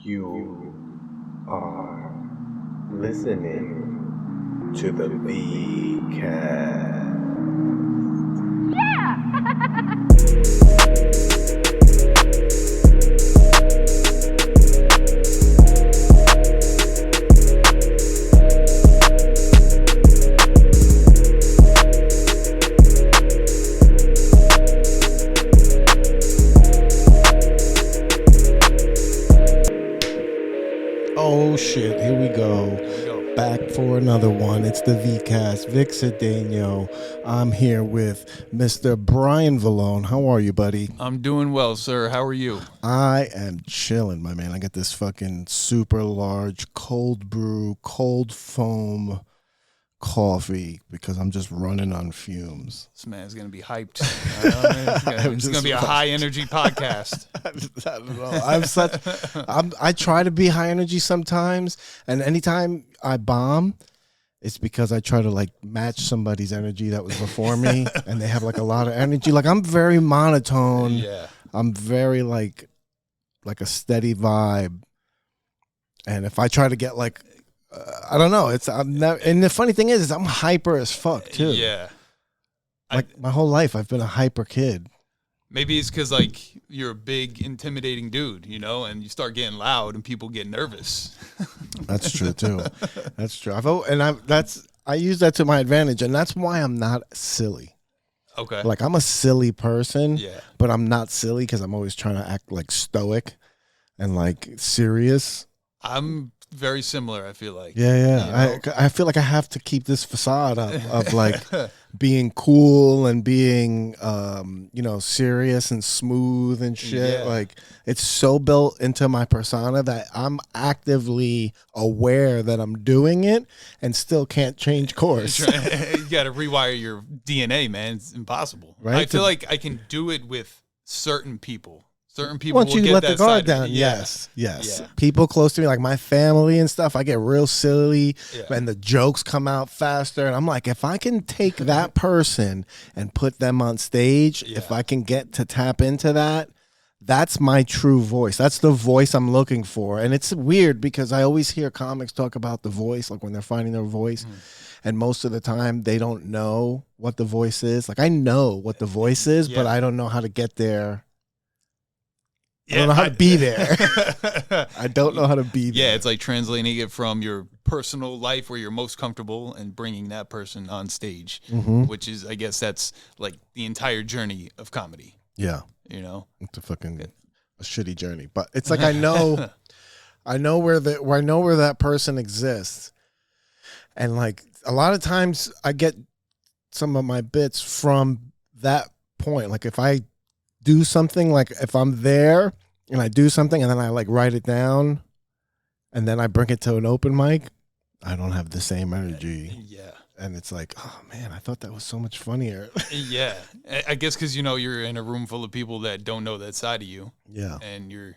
You are listening to the VCast. Oh shit, here we go. Back for another one. It's the VCast, Vic Cedeno. I'm here with Mr. Bryan Villone. How are you, buddy? I'm doing well, sir. How are you? I am chilling, my man. I got this fucking super large cold brew, cold foam coffee because I'm just running on fumes. This man's going to be hyped. It's going to be a high energy podcast. I don't know. I try to be high energy sometimes, and anytime I bomb, it's because I try to like match somebody's energy that was before me, and they have like a lot of energy. Like I'm very monotone. Yeah. I'm very like a steady vibe, and if I try to get like, I don't know. I'm never, and the funny thing is I'm hyper as fuck too. Yeah. Like my whole life, I've been a hyper kid. Maybe it's because like you're a big, intimidating dude, you know, and you start getting loud and people get nervous. That's true too. That's true. I use that to my advantage, and that's why I'm not silly. Okay. Like I'm a silly person, Yeah. but I'm not silly because I'm always trying to act like stoic and like serious. I'm very similar, I feel like. Yeah. I feel like I have to keep this facade up of like being cool and being serious and smooth and shit. Yeah. Like it's so built into my persona that I'm actively aware that I'm doing it and still can't change course. You got to rewire your DNA, man. It's impossible. Right? I feel like I can do it with certain people. Certain people Once will you get let that the guard side of down, me. yes. Yeah. People close to me, like my family and stuff, I get real silly, Yeah. and the jokes come out faster. And I'm like, if I can take that person and put them on stage, if Yeah. I can get to tap into that, that's my true voice. That's the voice I'm looking for. And it's weird because I always hear comics talk about the voice, like when they're finding their voice. And most of the time, they don't know what the voice is. Like I know what the voice is, but I don't know how to get there. I don't know how to be there. I don't know how to be there. Yeah, it's like translating it from your personal life where you're most comfortable and bringing that person on stage, which is, I guess that's like the entire journey of comedy, Yeah. you know? It's a shitty journey. But it's like I know where that person exists. And like a lot of times I get some of my bits from that point. Like if I do something, like if I'm there and I do something and then I like write it down and then I bring it to an open mic, I don't have the same energy. Yeah. And it's like, oh man, I thought that was so much funnier. Yeah. I guess because, you know, you're in a room full of people that don't know that side of you. Yeah. And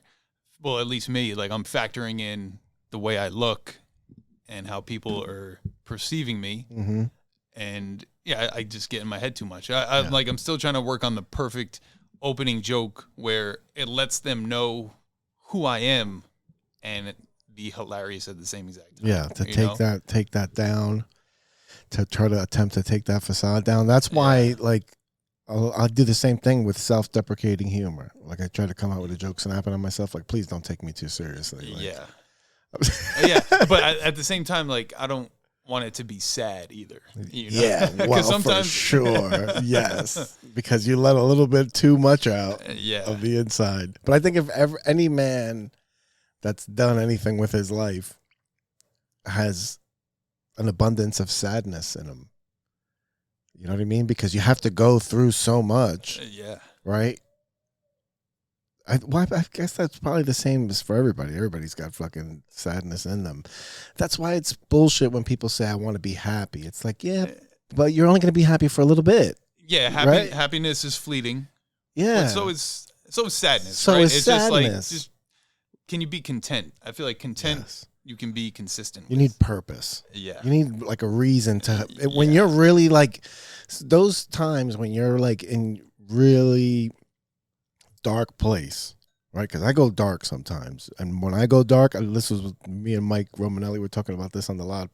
well, at least me, like I'm factoring in the way I look and how people are perceiving me. Mm-hmm. And yeah, I just get in my head too much. I'm still trying to work on the perfect opening joke where it lets them know who I am and be hilarious at the same exact time. Yeah, to take that down, to try to attempt to take that facade down. That's why, like, I'll do the same thing with self-deprecating humor. Like, I try to come out with a joke snapping on myself. Like, please don't take me too seriously. Like, Yeah. Yeah, but at the same time, like, I don't want it to be sad either. You know? Yeah, well, sometimes, for sure. Yes, because you let a little bit too much out of the inside. But I think if any man that's done anything with his life has an abundance of sadness in him. You know what I mean? Because you have to go through so much. Yeah. Right? I guess that's probably the same as for everybody. Everybody's got fucking sadness in them. That's why it's bullshit when people say, I want to be happy. It's like, yeah, but you're only going to be happy for a little bit. Yeah, right? Happiness is fleeting. Yeah. But so is sadness. So right? is it's sadness. Just can you be content? I feel like content, Yes. you can be consistent. You need purpose. Yeah. You need like a reason to, when you're really like, those times when you're like in really dark place, right? Because I go dark sometimes. And when I go dark, this was with me and Mike Romanelli were talking about this on the last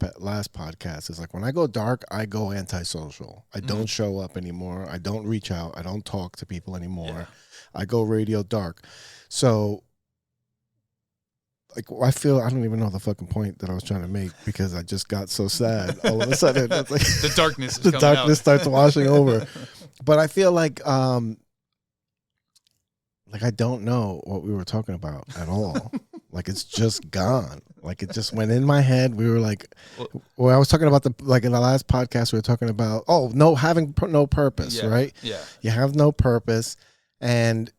podcast. It's like when I go dark, I go antisocial. I don't show up anymore. I don't reach out. I don't talk to people anymore. Yeah. I go radio dark. So, like, I don't even know the fucking point that I was trying to make because I just got so sad. All of a sudden, it's like, The darkness is the coming darkness out. starts washing over. But I feel like I don't know what we were talking about at all. Like it's just gone. Like it just went in my head. We were like, well, I was talking about in the last podcast we were talking about, having no purpose, Yeah. right? Yeah. You have no purpose and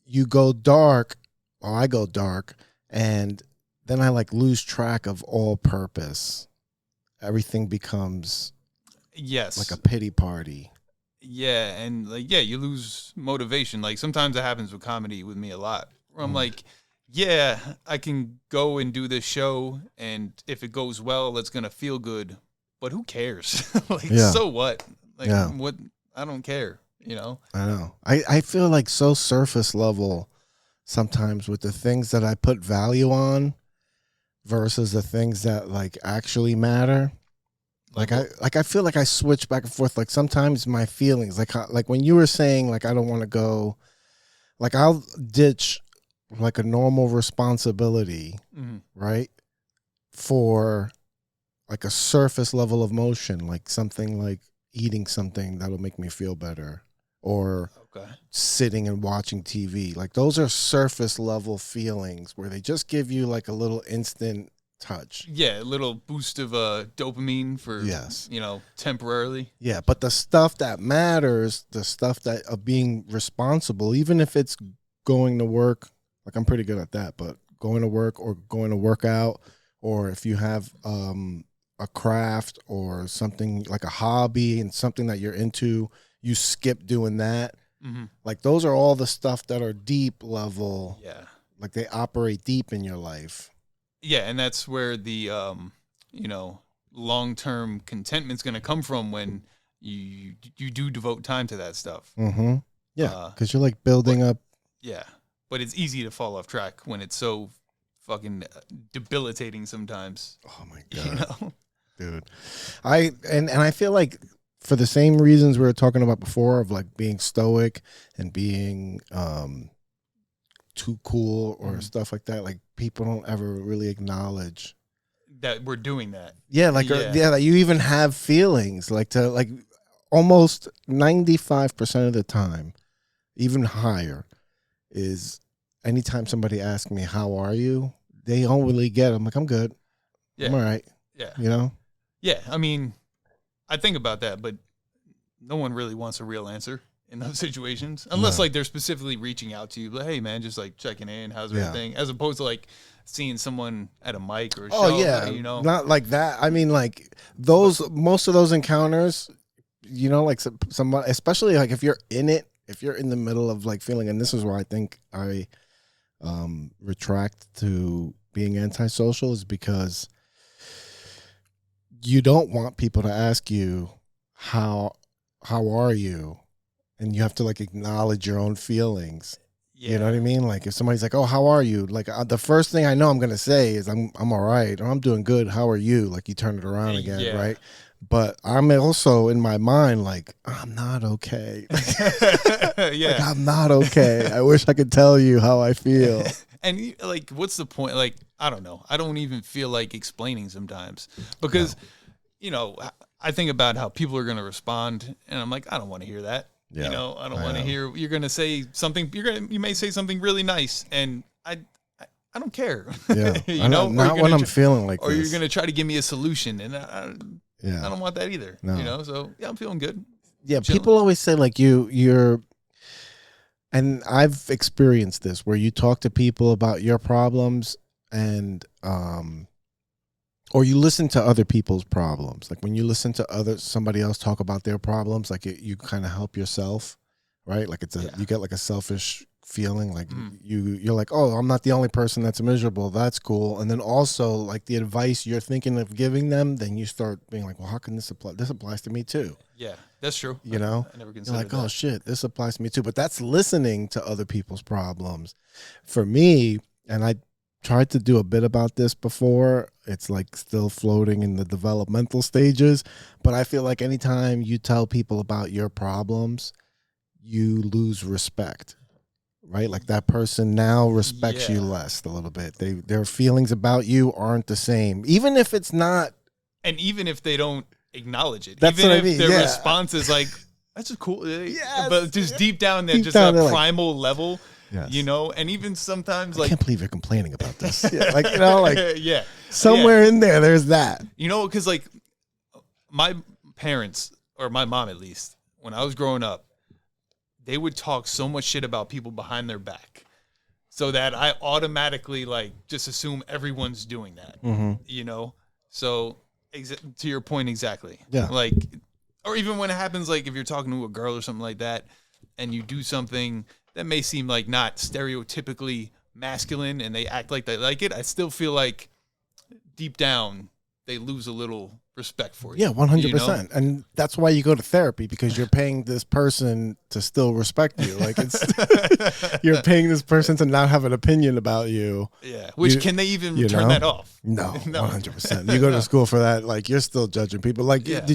you go dark, or I go dark, and then I like lose track of all purpose. Everything becomes Yes. like a pity party. Yeah, and you lose motivation. Like sometimes it happens with comedy with me a lot. Where I'm like, yeah, I can go and do this show, and if it goes well, it's gonna feel good. But who cares? So what? What? I don't care. You know. I know. I feel like so surface level sometimes with the things that I put value on versus the things that like actually matter. I feel like I switch back and forth. Like sometimes my feelings, like when you were saying, like I don't want to go, like I'll ditch like a normal responsibility, right, for like a surface level of motion, like something like eating something that'll make me feel better, or sitting and watching TV. Like those are surface level feelings where they just give you like a little instant touch. Yeah, a little boost of dopamine for temporarily. Yeah, but the stuff that matters, the stuff that of being responsible, even if it's going to work, like I'm pretty good at that, but going to work or going to work out, or if you have a craft or something like a hobby and something that you're into, you skip doing that. Like those are all the stuff that are deep level. Yeah. Like they operate deep in your life. Yeah, and that's where the long-term contentment's going to come from when you do devote time to that stuff. Yeah, because you're like building up. Yeah, but it's easy to fall off track when it's so fucking debilitating sometimes. Oh my god, dude! I feel like for the same reasons we were talking about before of like being stoic and being too cool or stuff like that, like people don't ever really acknowledge that we're doing that. Yeah, like that you even have feelings, like to like almost 95% of the time, even higher, is anytime somebody asks me how are you, they don't really get it. I'm like, I'm good. I'm all right. Yeah. You know? Yeah. I mean, I think about that, but no one really wants a real answer in those situations, unless like they're specifically reaching out to you, like, hey man, just like checking in, how's everything, as opposed to like seeing someone at a mic or a show. Not like that. I mean, like most of those encounters, like someone, especially like if you're in it, if you're in the middle of like feeling, and this is why I think I retract to being antisocial, is because you don't want people to ask you how are you, and you have to like acknowledge your own feelings. Yeah. You know what I mean? Like if somebody's like, "Oh, how are you?" Like the first thing I know I'm gonna say is I'm all right, or I'm doing good. How are you? Like you turn it around again, right? But I'm also in my mind like I'm not okay. Like, I'm not okay. I wish I could tell you how I feel. And like, what's the point? Like, I don't know. I don't even feel like explaining sometimes because, I think about how people are going to respond, and I'm like, I don't want to hear that. Yeah, I don't want to hear you're going to say something. You may say something really nice, and I don't care. Yeah, not when I'm feeling like or this. Or you're going to try to give me a solution, and I don't want that either. No. So I'm feeling good. Yeah, people always say like you're, and I've experienced this where you talk to people about your problems and or you listen to other people's problems. Like when you listen to somebody else talk about their problems, like you kind of help yourself, right? Like you get like a selfish feeling, like Mm. you're like, oh, I'm not the only person that's miserable. That's cool. And then also like the advice you're thinking of giving them, then you start being like, well, how can this apply? This applies to me too. Yeah, that's true. You know, I never you're considered like, that. oh shit, this applies to me too. But that's listening to other people's problems. For me, and I tried to do a bit about this before, it's like still floating in the developmental stages. But I feel like anytime you tell people about your problems, you lose respect. Right? Like that person now respects you less a little bit. Their feelings about you aren't the same. Even if it's not. And even if they don't acknowledge it. That's even what I if mean, their yeah. response is like, that's just cool. Yes, But just deep down there, Deep just down that they're like, primal level, yes. you know? And even sometimes I like, can't believe you're complaining about this. Yeah, like, you know, like yeah. somewhere in there's that. You know, because like my parents, or my mom at least, when I was growing up, they would talk so much shit about people behind their back. So that I automatically like just assume everyone's doing that, you know? So to your point, exactly. Yeah. Like, or even when it happens, like if you're talking to a girl or something like that and you do something that may seem like not stereotypically masculine and they act like they like it, I still feel like deep down they lose a little respect for you. Yeah, 100%. You know? And that's why you go to therapy, because you're paying this person to still respect you. Like it's you're paying this person to not have an opinion about you. Yeah. Which can they even turn know? that off? No, No. 100%. You go to school for that, like you're still judging people. Like did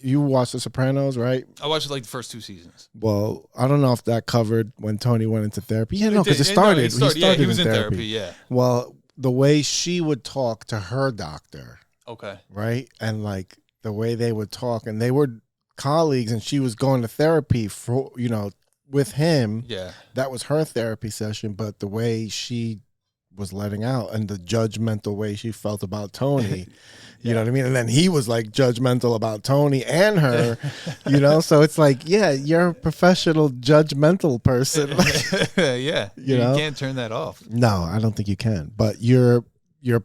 you watch The Sopranos, right? I watched like the first 2 seasons. Well, I don't know if that covered when Tony went into therapy. Yeah, no, because He was in therapy, yeah. Well, the way she would talk to her doctor, Okay. right? And like the way they would talk, and they were colleagues, and she was going to therapy for, you know, with him. Yeah. That was her therapy session, but the way she was letting out and the judgmental way she felt about Tony, you know what I mean? And then he was like judgmental about Tony and her, you know? So it's like, yeah, you're a professional judgmental person. Yeah. You know? can't turn that off. No, I don't think you can, but you're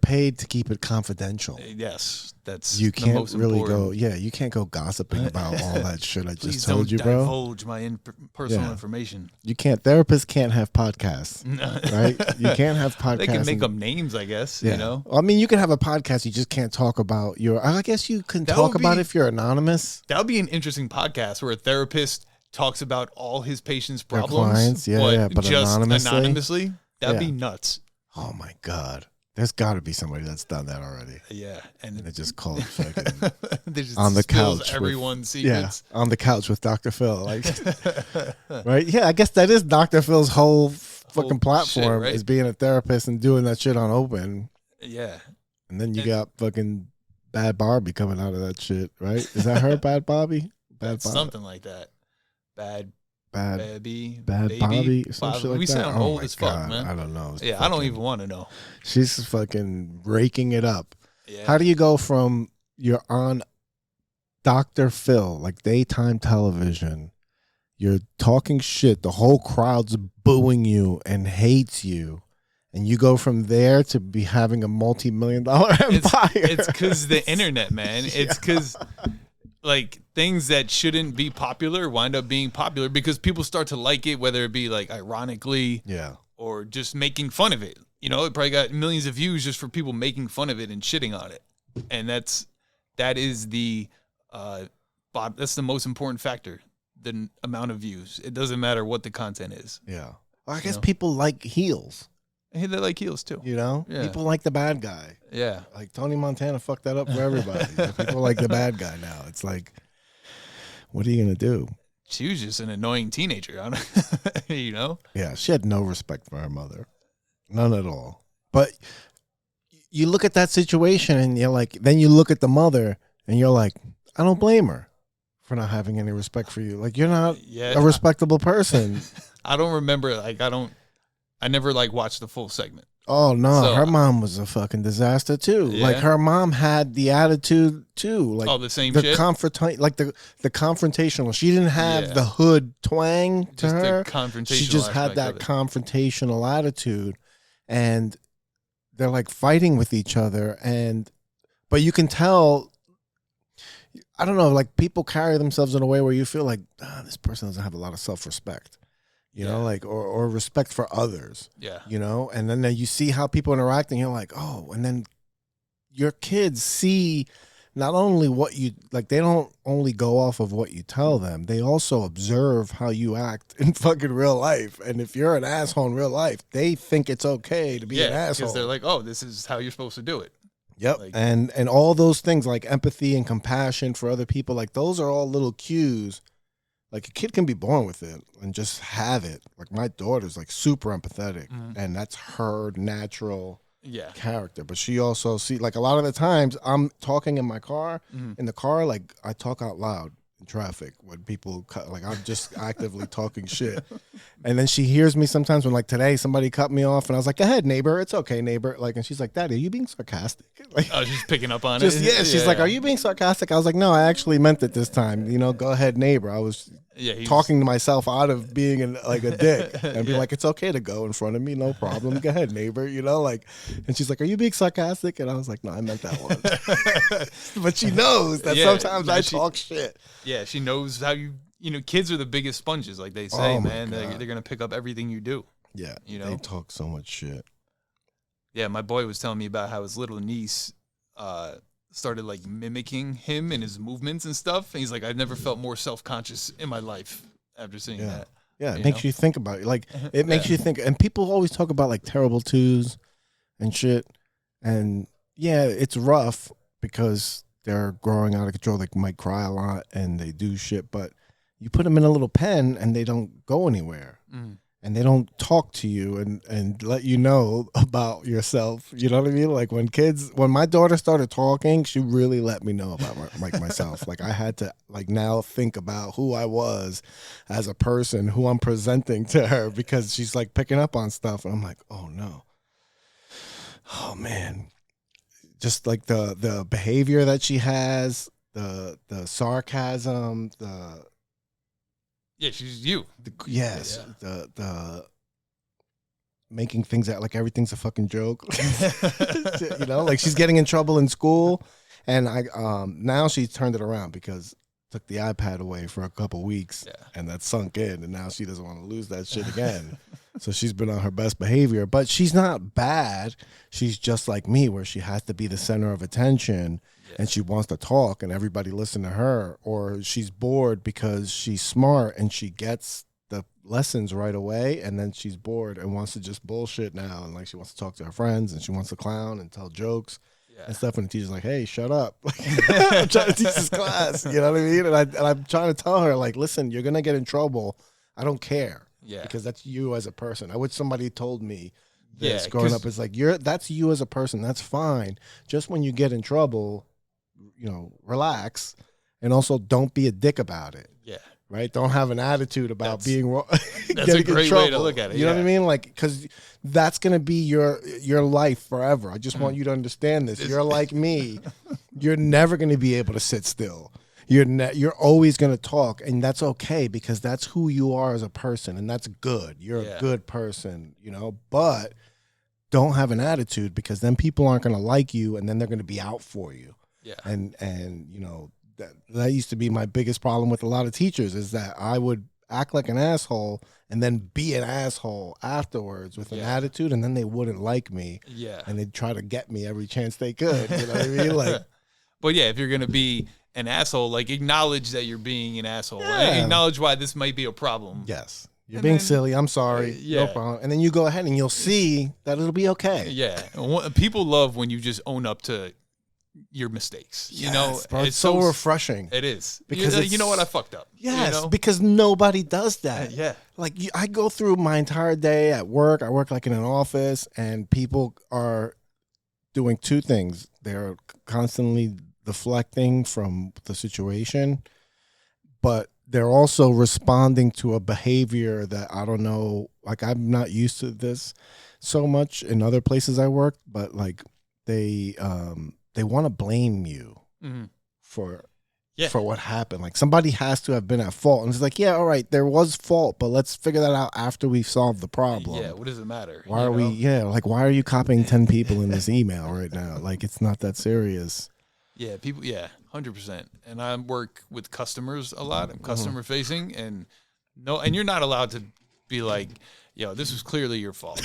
paid to keep it confidential. Yes. That's You the can't most really important. you can't go gossiping about all that shit I Please just told don't you, bro. divulge my personal Yeah. information. You can't. Therapists can't have podcasts, right? You can't have podcasts. They can make and- up names, I guess, Yeah. you know? I mean, you can have a podcast. You just can't talk about your. I guess you can That talk would about be- it if you're anonymous. That would be an interesting podcast where a therapist talks about all his patients' Their problems. clients, but just anonymously? That'd Yeah. be nuts. Oh my god, there's got to be somebody that's done that already. Yeah. And And they just called fucking they just on the spills couch with- everyone's secrets. on the couch with Dr. Phil, like right? Yeah, I guess that is Dr. Phil's whole fucking Whole platform shit, right? is being a therapist and doing that shit on open. Yeah. And then you And- got fucking Bad Barbie coming out of that shit, right? Is that her, Bad Bobby? Bad Bobby. Something like that. Bad baby. Bobby, some shit like we that. sound Oh old my as fuck, God, man. I don't know. Yeah, I don't even want to know. She's fucking raking it up. Yeah. How do you go from you're on Dr. Phil, like daytime television, you're talking shit, the whole crowd's booing you and hates you, and you go from there to be having a multi-million-dollar empire? It's because the internet, man. It's because like things that shouldn't be popular wind up being popular because people start to like it, whether it be like ironically Yeah. or just making fun of it. You know, it probably got millions of views just for people making fun of it and shitting on it. And that is the that's the most important factor, the amount of views. It doesn't matter what the content is. Yeah. Well, I guess know? people like heels, And they like heels too. you know? Yeah. People like the bad guy. Yeah. Like Tony Montana fucked that up for everybody. People like the bad guy now. It's like, what are you going to do? She was just an annoying teenager. I don't, you know? Yeah, she had no respect for her mother. None at all. But you look at that situation and you're like, then you look at the mother and you're like, I don't blame her for not having any respect for you. Like, you're not Yeah. a respectable person. I don't remember. Like, I never like watched the full segment. Oh, no. So- her mom was a fucking disaster, too. Yeah? Like, her mom had the attitude, too. Like, The same the shit. the confrontational. She didn't have Yeah. the hood twang to Just her. the confrontational. She just had aspect that of it. confrontational attitude, and they're like fighting with each other. But you can tell I don't know, like people carry themselves in a way where you feel like this person doesn't have a lot of self-respect, you know, like or respect for others. Yeah. You know, and then you see how people interact, and you're like, oh, and then your kids see not only what you like, they don't only go off of what you tell them, they also observe how you act in fucking real life. And if you're an asshole in real life, they think it's okay to be an asshole. Because they're like, oh, this is how you're supposed to do it. Yep. Like, and all those things like empathy and compassion for other people, like those are all little cues. Like a kid can be born with it and just have it. Like my daughter's like super empathetic, and that's her natural character. But she also like a lot of the times I'm talking in my car, in the car, like I talk out loud in traffic when people cut, like I'm just actively talking shit. And then she hears me sometimes when like today somebody cut me off and I was like, go ahead, neighbor. It's okay, neighbor. Like, and she's like, Daddy, are you being sarcastic? Like, oh, she's picking up on just, it. Yeah, she's like, are you being sarcastic? I was like, no, I actually meant it this time. You know, go ahead, neighbor. I was talking to myself out of being like a dick and be like, it's okay to go in front of me. No problem. Go ahead, neighbor. You know, like, and she's like, are you being sarcastic? And I was like, no, I meant that one. But she knows that sometimes I talk shit. Yeah, she knows how you know, kids are the biggest sponges, like they say, man. They're going to pick up everything you do. Yeah, you know, they talk so much shit. Yeah, my boy was telling me about how his little niece started like mimicking him and his movements and stuff. And he's like, I've never felt more self-conscious in my life after seeing that. Yeah, it makes you think about it. Like, it makes you think. And people always talk about like terrible twos and shit. And yeah, it's rough because they're growing out of control. They might cry a lot and they do shit, but you put them in a little pen and they don't go anywhere. And they don't talk to you and let you know about yourself. You know what I mean? Like when my daughter started talking, she really let me know about myself. Like I had to like now think about who I was as a person, who I'm presenting to her, because she's like picking up on stuff. And I'm like, oh no. Oh man. Just like the behavior that she has, the sarcasm, yeah, she's you. The making things out like everything's a fucking joke. You know, like she's getting in trouble in school, and I now she's turned it around because took the iPad away for a couple weeks, and that sunk in, and now she doesn't want to lose that shit again. So she's been on her best behavior, but she's not bad. She's just like me, where she has to be the center of attention. And she wants to talk and everybody listen to her, or she's bored because she's smart and she gets the lessons right away, and then she's bored and wants to just bullshit now, and like she wants to talk to her friends and she wants to clown and tell jokes and stuff, and the teacher's like, hey, shut up. I'm trying to teach this class, you know what I mean? And I'm trying to tell her, like, listen, you're gonna get in trouble. I don't care. Because that's you as a person. I wish somebody told me this growing up. It's like, that's you as a person. That's fine. Just when you get in trouble, you know, relax, and also don't be a dick about it. Yeah. Right? Don't have an attitude about being wrong. That's a great way to look at it. You know what I mean? Like, because that's going to be your life forever. I just want you to understand this. You're like me. You're never going to be able to sit still. You're always going to talk, and that's okay, because that's who you are as a person, and that's good. You're a good person, you know, but don't have an attitude, because then people aren't going to like you, and then they're going to be out for you. Yeah. And you know, that used to be my biggest problem with a lot of teachers, is that I would act like an asshole and then be an asshole afterwards with an attitude, and then they wouldn't like me. Yeah. And they'd try to get me every chance they could. You know what I mean? Like, but yeah, if you're gonna be an asshole, like, acknowledge that you're being an asshole. Right? Acknowledge why this might be a problem. Yes. You're being silly. I'm sorry. No problem. And then you go ahead and you'll see that it'll be okay. Yeah. People love when you just own up to your mistakes. You know, bro, it's so refreshing. It is, because you know what, I fucked up. Yes, you know? Because nobody does that. Like, I go through my entire day at work. I work like in an office, and people are doing two things. They're constantly deflecting from the situation, but they're also responding to a behavior that I don't know. Like, I'm not used to this so much in other places I work, but like they want to blame you for what happened. Like, somebody has to have been at fault. And it's like, yeah, all right, there was fault, but let's figure that out after we've solved the problem. Yeah, what does it matter? Why are you copying 10 people in this email right now? Like, it's not that serious. Yeah, people. Yeah, 100%. And I work with customers a lot. I'm customer facing, and you're not allowed to be like, "Yo, this was clearly your fault."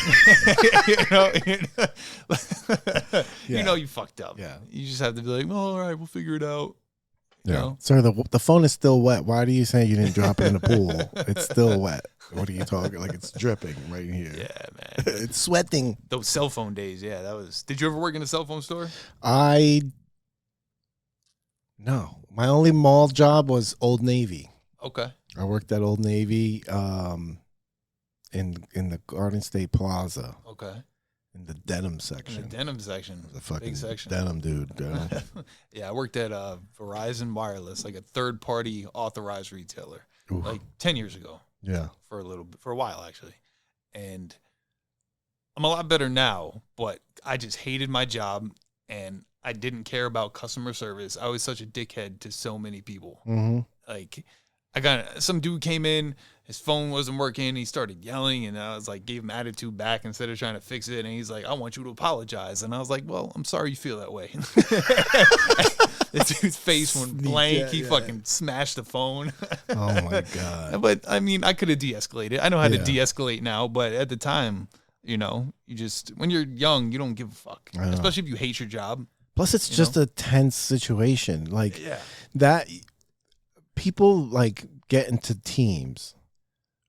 You know, you fucked up. Yeah. You just have to be like, "Oh, all right, we'll figure it out." You know? Sir, the phone is still wet. Why do you say you didn't drop it in the pool? It's still wet. What are you talking? Like it's dripping right here. Yeah, man. It's sweating. Those cell phone days. Yeah, that was. Did you ever work in a cell phone store? No. My only mall job was Old Navy. Okay. I worked at Old Navy in the Garden State Plaza. Okay. In the denim section. In the denim section. The fucking big section. denim dude. Yeah, I worked at Verizon Wireless, like a third-party authorized retailer, Oof. like 10 years ago. Yeah. For a while actually, and I'm a lot better now. But I just hated my job, and I didn't care about customer service. I was such a dickhead to so many people. Mm-hmm. Like, I got some dude came in, his phone wasn't working. He started yelling, and I was like, gave him attitude back instead of trying to fix it. And he's like, I want you to apologize. And I was like, well, I'm sorry you feel that way. The dude's face went blank. He fucking smashed the phone. Oh my God. But I mean, I could have de-escalated. I know how to de-escalate now, but at the time, you know, you just, when you're young, you don't give a fuck. Especially if you hate your job. Plus, it's just a tense situation. Like Yeah. that, people like get into teams,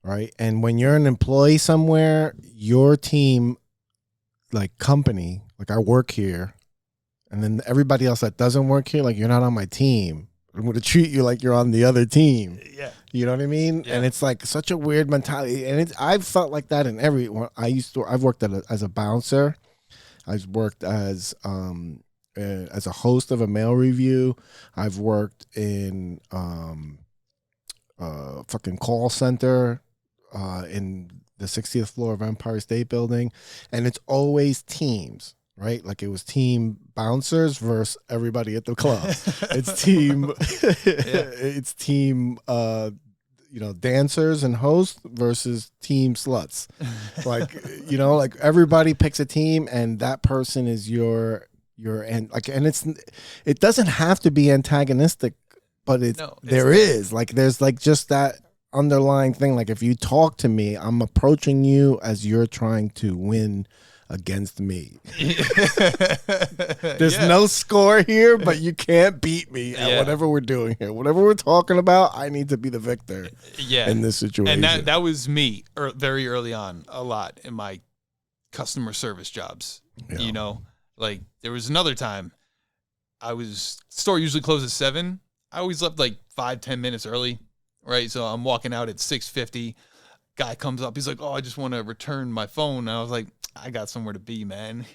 right? And when you're an employee somewhere, your team, like company, like I work here, and then everybody else that doesn't work here, like you're not on my team. I'm going to treat you like you're on the other team. Yeah. You know what I mean? Yeah. And it's like such a weird mentality. And I've felt like that in I've worked as a bouncer. I've worked as a host of a mail review. I've worked in fucking call center in the 60th floor of Empire State Building. And it's always teams. Right, like it was team bouncers versus everybody at the club. It's team, it's team, dancers and hosts versus team sluts. Like like everybody picks a team, and that person is your and it doesn't have to be antagonistic, but there is there's just that underlying thing. Like if you talk to me, I'm approaching you as you're trying to win against me. There's no score here, but you can't beat me at whatever we're doing here. Whatever we're talking about, I need to be the victor in this situation. And that was me very early on, a lot in my customer service jobs. Yeah. Like there was another time store usually closes 7. I always left like 5-10 minutes early, right? So I'm walking out at 6:50. Guy comes up, he's like, oh, I just want to return my phone. And I was like, I got somewhere to be, man.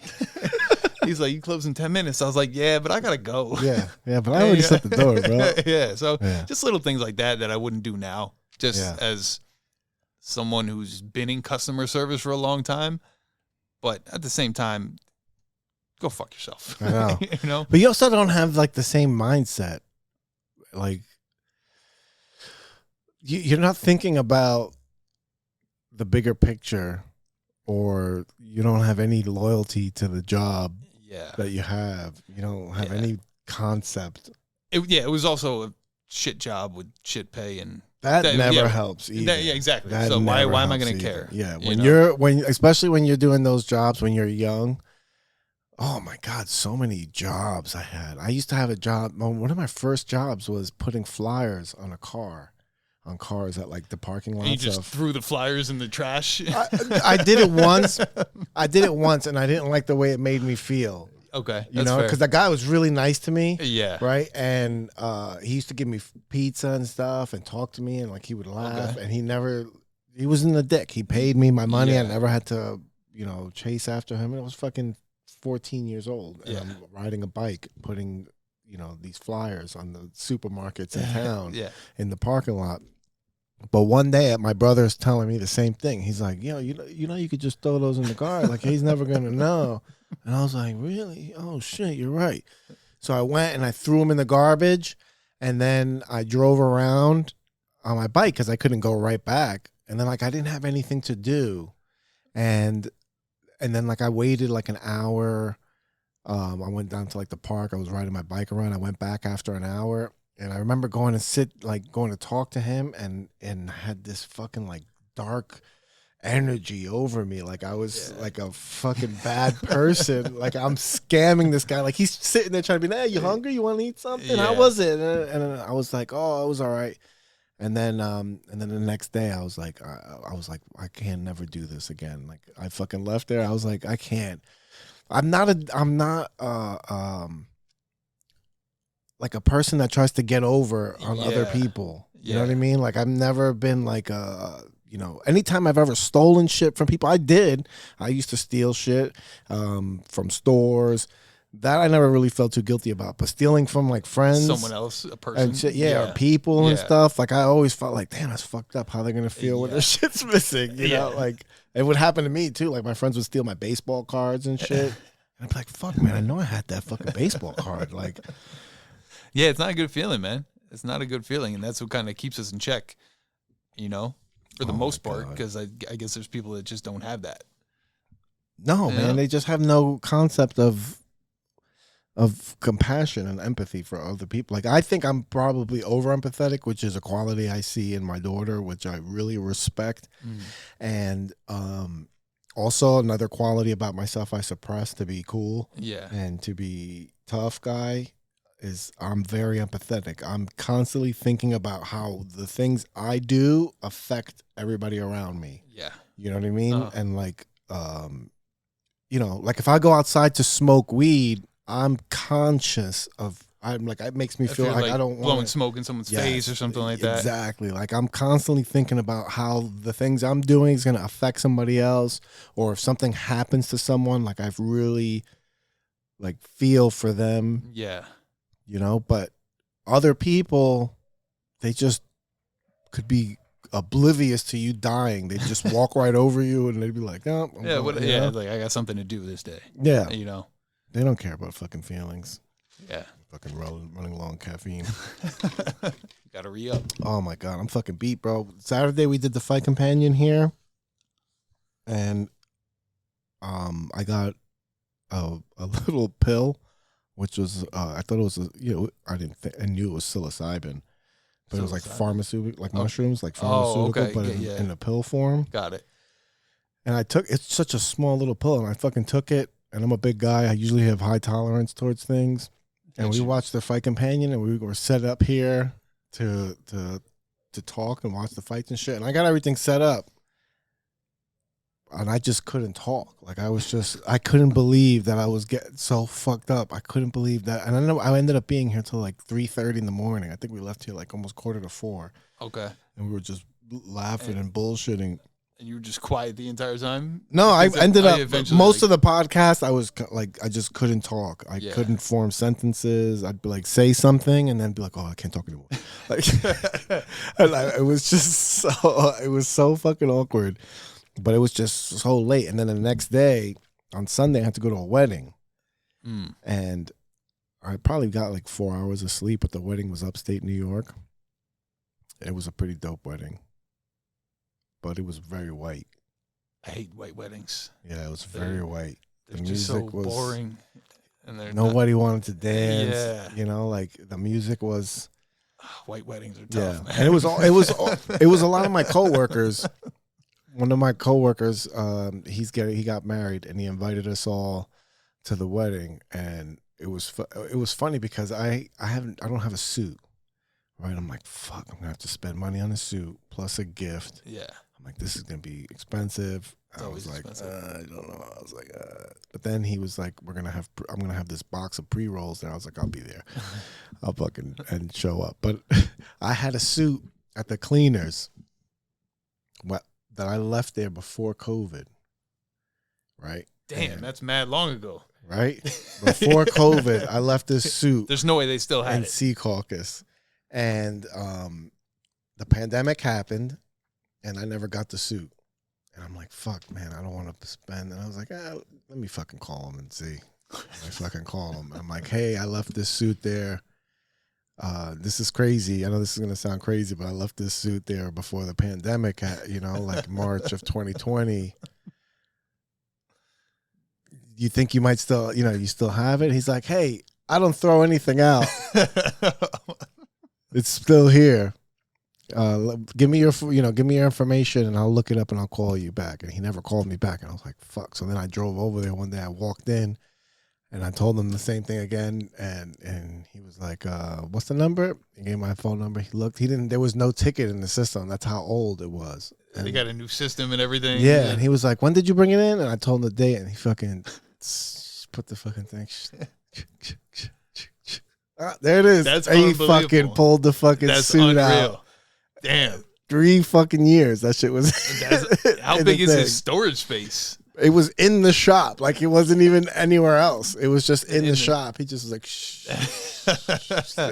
He's like, you close in 10 minutes. I was like, yeah, but I gotta go. Yeah, but I already shut the door, bro. Yeah, so just little things like that I wouldn't do now, just as someone who's been in customer service for a long time. But at the same time, go fuck yourself. I know. But you also don't have like the same mindset. Like you're not thinking about the bigger picture, or you don't have any loyalty to the job that you have. You don't have any concept. It was also a shit job with shit pay, and that never helps either. Exactly. So why am I going to care? Yeah, especially when you're doing those jobs when you're young. Oh my God, so many jobs I had. I used to have a job. One of my first jobs was putting flyers on cars at like the parking lot. You just threw the flyers in the trash. I did it once. And I didn't like the way it made me feel. Okay, because the guy was really nice to me. Yeah, right. And he used to give me pizza and stuff and talk to me, and like he would laugh. And he wasn't a dick. He paid me my money. I never had to chase after him. And it was fucking 14 years old, and I'm riding a bike, putting these flyers on the supermarkets in town, in the parking lot. But one day, my brother's telling me the same thing. He's like, you could just throw those in the car. Like, he's never going to know. And I was like, really? Oh, shit, you're right. So I went and I threw them in the garbage. And then I drove around on my bike because I couldn't go right back. And then, I didn't have anything to do. And then, I waited, an hour I went down to like the park. I was riding my bike around. I went back after an hour, and I remember going to talk to him, and had this fucking like dark energy over me. Like I was like a fucking bad person. Like I'm scamming this guy. Like he's sitting there trying to be, hey, you hungry? You want to eat something? How was it? And I was like, oh, it was all right. And then the next day I was like, I can't never do this again. Like I fucking left there. I was like, I can't. I'm not like a person that tries to get over on other people. You know what I mean? Like I've never been like anytime I've ever stolen shit from people, I used to steal shit from stores. That I never really felt too guilty about. But stealing from like friends, someone else, a person, and shit, or people and stuff, like I always felt like, damn, that's fucked up. How they're gonna feel when their shit's missing? You know, like it would happen to me too. Like my friends would steal my baseball cards and shit. And I'd be like, fuck, man, I know I had that fucking baseball card. Like, yeah, it's not a good feeling, man. It's not a good feeling, and that's what kind of keeps us in check. You know, for the most part, because I guess there's people that just don't have that. No, man, they just have no concept of compassion and empathy for other people. Like I think I'm probably over empathetic, which is a quality I see in my daughter, which I really respect. And also another quality about myself I suppress to be cool and to be tough guy is I'm very empathetic. I'm constantly thinking about how the things I do affect everybody around me. Yeah. You know what I mean? And like like if I go outside to smoke weed, I'm conscious of. I'm like it makes me feel like I don't want blowing smoke in someone's face or something like that. Exactly. Like I'm constantly thinking about how the things I'm doing is going to affect somebody else, or if something happens to someone, like I've really like feel for them. Yeah. But other people, they just could be oblivious to you dying. They just walk right over you, and they'd be like, "Oh, like I got something to do this day." Yeah. They don't care about fucking feelings. Yeah. Fucking running low on caffeine. Gotta re-up. Oh my God, I'm fucking beat, bro. Saturday we did the Fight Companion here. And I got a little pill, which was I thought it was I knew it was psilocybin. But it was like pharmaceutical, like mushrooms, like pharmaceutical, but in a pill form. Got it. And it's such a small little pill, and I fucking took it. And I'm a big guy. I usually have high tolerance towards things. And we watched the Fight Companion, and we were set up here to talk and watch the fights and shit. And I got everything set up, and I just couldn't talk. Like I couldn't believe that I was getting so fucked up. I couldn't believe that. And I ended up being here till like 3:30 in the morning. I think we left here like almost 3:45. Okay. And we were just laughing and bullshitting. And you were just quiet the entire time? No, I ended up most of the podcast. I was like, I just couldn't talk. I couldn't form sentences. I'd be like, say something, and then be like, oh, I can't talk anymore. Like, it was just it was so fucking awkward. But it was just so late. And then the next day, on Sunday, I had to go to a wedding, and I probably got like 4 hours of sleep. But the wedding was upstate New York. It was a pretty dope wedding. But it was very white. I hate white weddings. Yeah, it was very white. The music was boring. And nobody wanted to dance. Yeah. Like the music was. White weddings are tough. Man. And it was a lot of my coworkers. One of my coworkers, he got married, and he invited us all to the wedding, and it was funny because I don't have a suit. Right, I'm like, fuck, I'm gonna have to spend money on a suit plus a gift. Yeah. I'm like, this is gonna be expensive. I was like, I don't know. I was like, but then he was like, I'm gonna have this box of pre-rolls, and I was like, I'll be there. I'll fucking and show up. But I had a suit at the cleaners that I left there before COVID. Right. Damn, that's mad long ago. Right? Before COVID, I left this suit. There's no way they still had in it. Sea Caucus. And the pandemic happened, and I never got the suit. And I'm like, fuck, man, I don't want to spend. And I was like, let me fucking call him and see. I fucking call him. I'm like, hey, I left this suit there. This is crazy. I know this is going to sound crazy, but I left this suit there before the pandemic, like March of 2020. you think you might still, you still have it? He's like, hey, I don't throw anything out. It's still here. Give me your information and I'll look it up and I'll call you back. And he never called me back. And I was like, fuck. So then I drove over there one day. I walked in and I told him the same thing again. And he was like, what's the number? He gave my phone number. He looked. There was no ticket in the system. That's how old it was. And they got a new system and everything. Yeah. And he was like, when did you bring it in? And I told him the date and he fucking put the fucking thing. There it is. That's he fucking pulled the fucking suit out. Damn. 3 fucking years. That shit was. How big is his storage space? It was in the shop. Like it wasn't even anywhere else. It was just in the shop. He just was like, shh.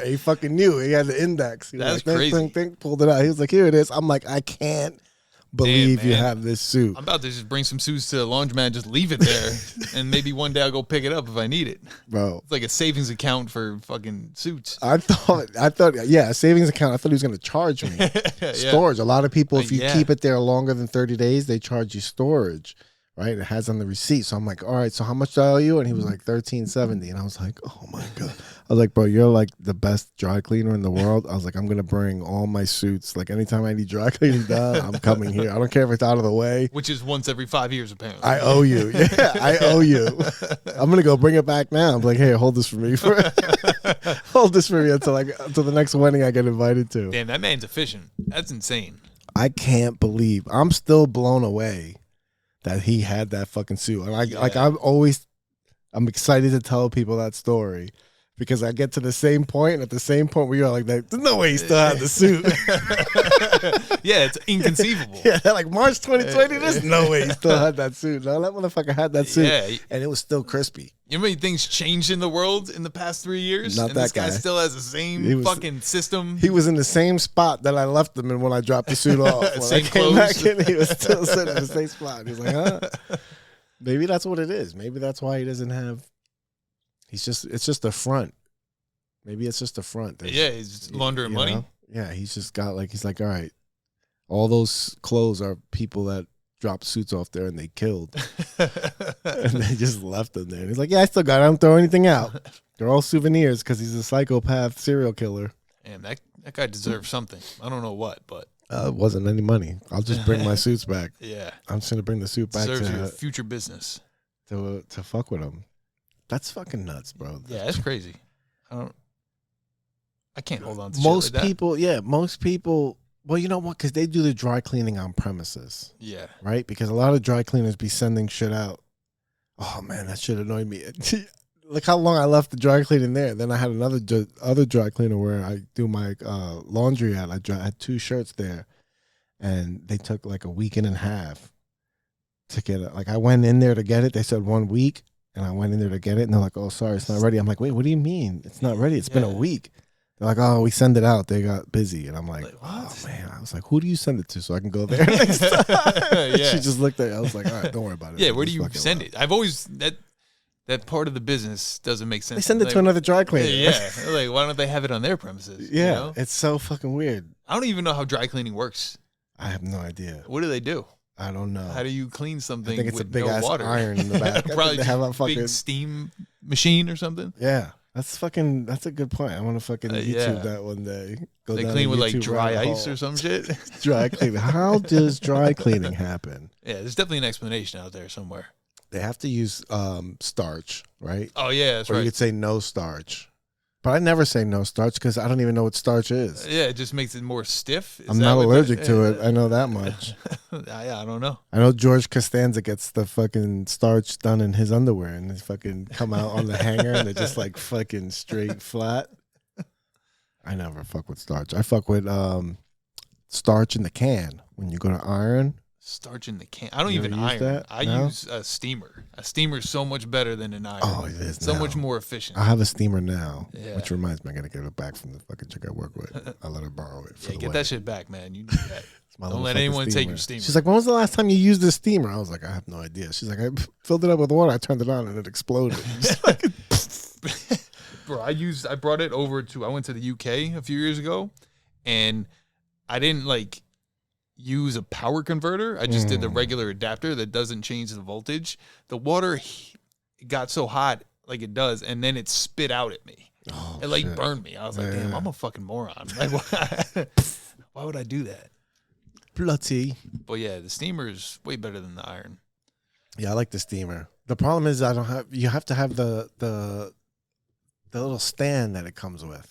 He fucking knew. He had the index. He was That's like, crazy. Pulled it out. He was like, here it is. I'm like, I can't believe you have this suit. I'm about to just bring some suits to the laundromat and just leave it there. And maybe one day I'll go pick it up if I need it. Bro. It's like a savings account for fucking suits. I thought, yeah, a savings account. I thought he was going to charge me. Storage. A lot of people, if you keep it there longer than 30 days, they charge you storage. Right, it has on the receipt. So I'm like, all right, so how much do I owe you? And he was like $13.70, and I was like, oh my god. I was like, bro, you're like the best dry cleaner in the world. I was like, I'm gonna bring all my suits. Like anytime I need dry cleaning done, I'm coming here. I don't care if it's out of the way. Which is once every 5 years, apparently. I owe you. Yeah, I owe you. I'm gonna go bring it back now. I'm like, hey, hold this for me. Hold this for me until the next wedding I get invited to. Damn, that man's efficient. That's insane. I can't believe. I'm still blown away that he had that fucking suit. And I'm excited to tell people that story because I get to the same point, and at the same point where you're like, there's no way he still had the suit. Yeah, it's inconceivable. Yeah, like March 2020, there's no way he still had that suit. No, that motherfucker had that suit, and it was still crispy. You know how many things changed in the world in the past 3 years? Not and that this guy guy. still has the same fucking system. He was in the same spot that I left him in when I dropped the suit off. When Same I came clothes. back in, he was still sitting in the same spot. He was like, huh? Maybe that's what it is. Maybe that's why he doesn't have. It's just the front. Maybe it's just the front. He's laundering money. Know? Yeah, he's just got he's like, all right, all those clothes are people that dropped suits off there and they killed. And they just left them there. And he's like, yeah, I still got it. I don't throw anything out. They're all souvenirs because he's a psychopath serial killer. And that guy deserves something. I don't know what, but. It wasn't any money. I'll just bring my suits back. Yeah. I'm just going to bring the suit back Deserves your future business. To fuck with him. That's fucking nuts, bro. Yeah, that's crazy. I can't hold on to most shit like people, most people. Well, you know what? Because they do the dry cleaning on premises. Yeah. Right? Because a lot of dry cleaners be sending shit out. Oh, man, that shit annoyed me. Look how long I left the dry cleaning there. Then I had other dry cleaner where I do my laundry at. I had 2 shirts there. And they took like a week and a half to get it. Like I went in there to get it. They said 1 week. And I went in there to get it. And they're like, oh, sorry, it's not ready. I'm like, wait, what do you mean? It's not ready. It's been a week. They're like, oh, we send it out. They got busy. And I'm like, oh, man. I was like, who do you send it to so I can go there next time? She just looked at it. I was like, all right, don't worry about it. Yeah, where do you send it? I've always, that part of the business doesn't make sense. They send it to another dry cleaner. Yeah. Like, why don't they have it on their premises? Yeah, you know? it's so fucking weird. I don't even know how dry cleaning works. I have no idea. What do they do? I don't know. How do you clean something? I think it's with a big no ass water? iron in the back. Probably they have a fucking big steam machine or something. Yeah, that's a good point. I want to fucking YouTube that one day. Go they down clean with YouTube like dry rabbit ice hole. or some shit. Dry cleaning. How does dry cleaning happen? Yeah, there's definitely an explanation out there somewhere. They have to use starch, right? Oh yeah, that's or right. you could say no starch. But I never say no starch because I don't even know what starch is. Yeah, it just makes it more stiff. I'm not allergic to it. I know that much. Yeah, I don't know. I know George Costanza gets the fucking starch done in his underwear and they fucking come out on the hanger and they're just like fucking straight flat. I never fuck with starch. I fuck with starch in the can when you go to iron. Starch in the can. I don't even iron. That? I use a steamer. A steamer is so much better than an iron. Oh, it is so now. much more efficient. I have a steamer now, Yeah. which reminds me, I gotta get it back from the fucking chick I work with. I let her borrow it. For Yeah, the get wedding. that shit back, man. You need that. Don't let motherfucking anyone take your steamer. She's like, when was the last time you used the steamer? I was like, I have no idea. She's like, I filled it up with water. I turned it on and it exploded. Bro, I brought it over I went to the UK a few years ago, and I didn't use a power converter. I just did the regular adapter that doesn't change the voltage. The water it got so hot like it does, and then it spit out at me. Oh, It like shit. burned me. I was like, damn, Yeah. I'm a fucking moron. Like, why would I do that? Bloody. But yeah, the steamer is way better than the iron. Yeah, I like the steamer. The problem is I don't have. You have to have the little stand that it comes with.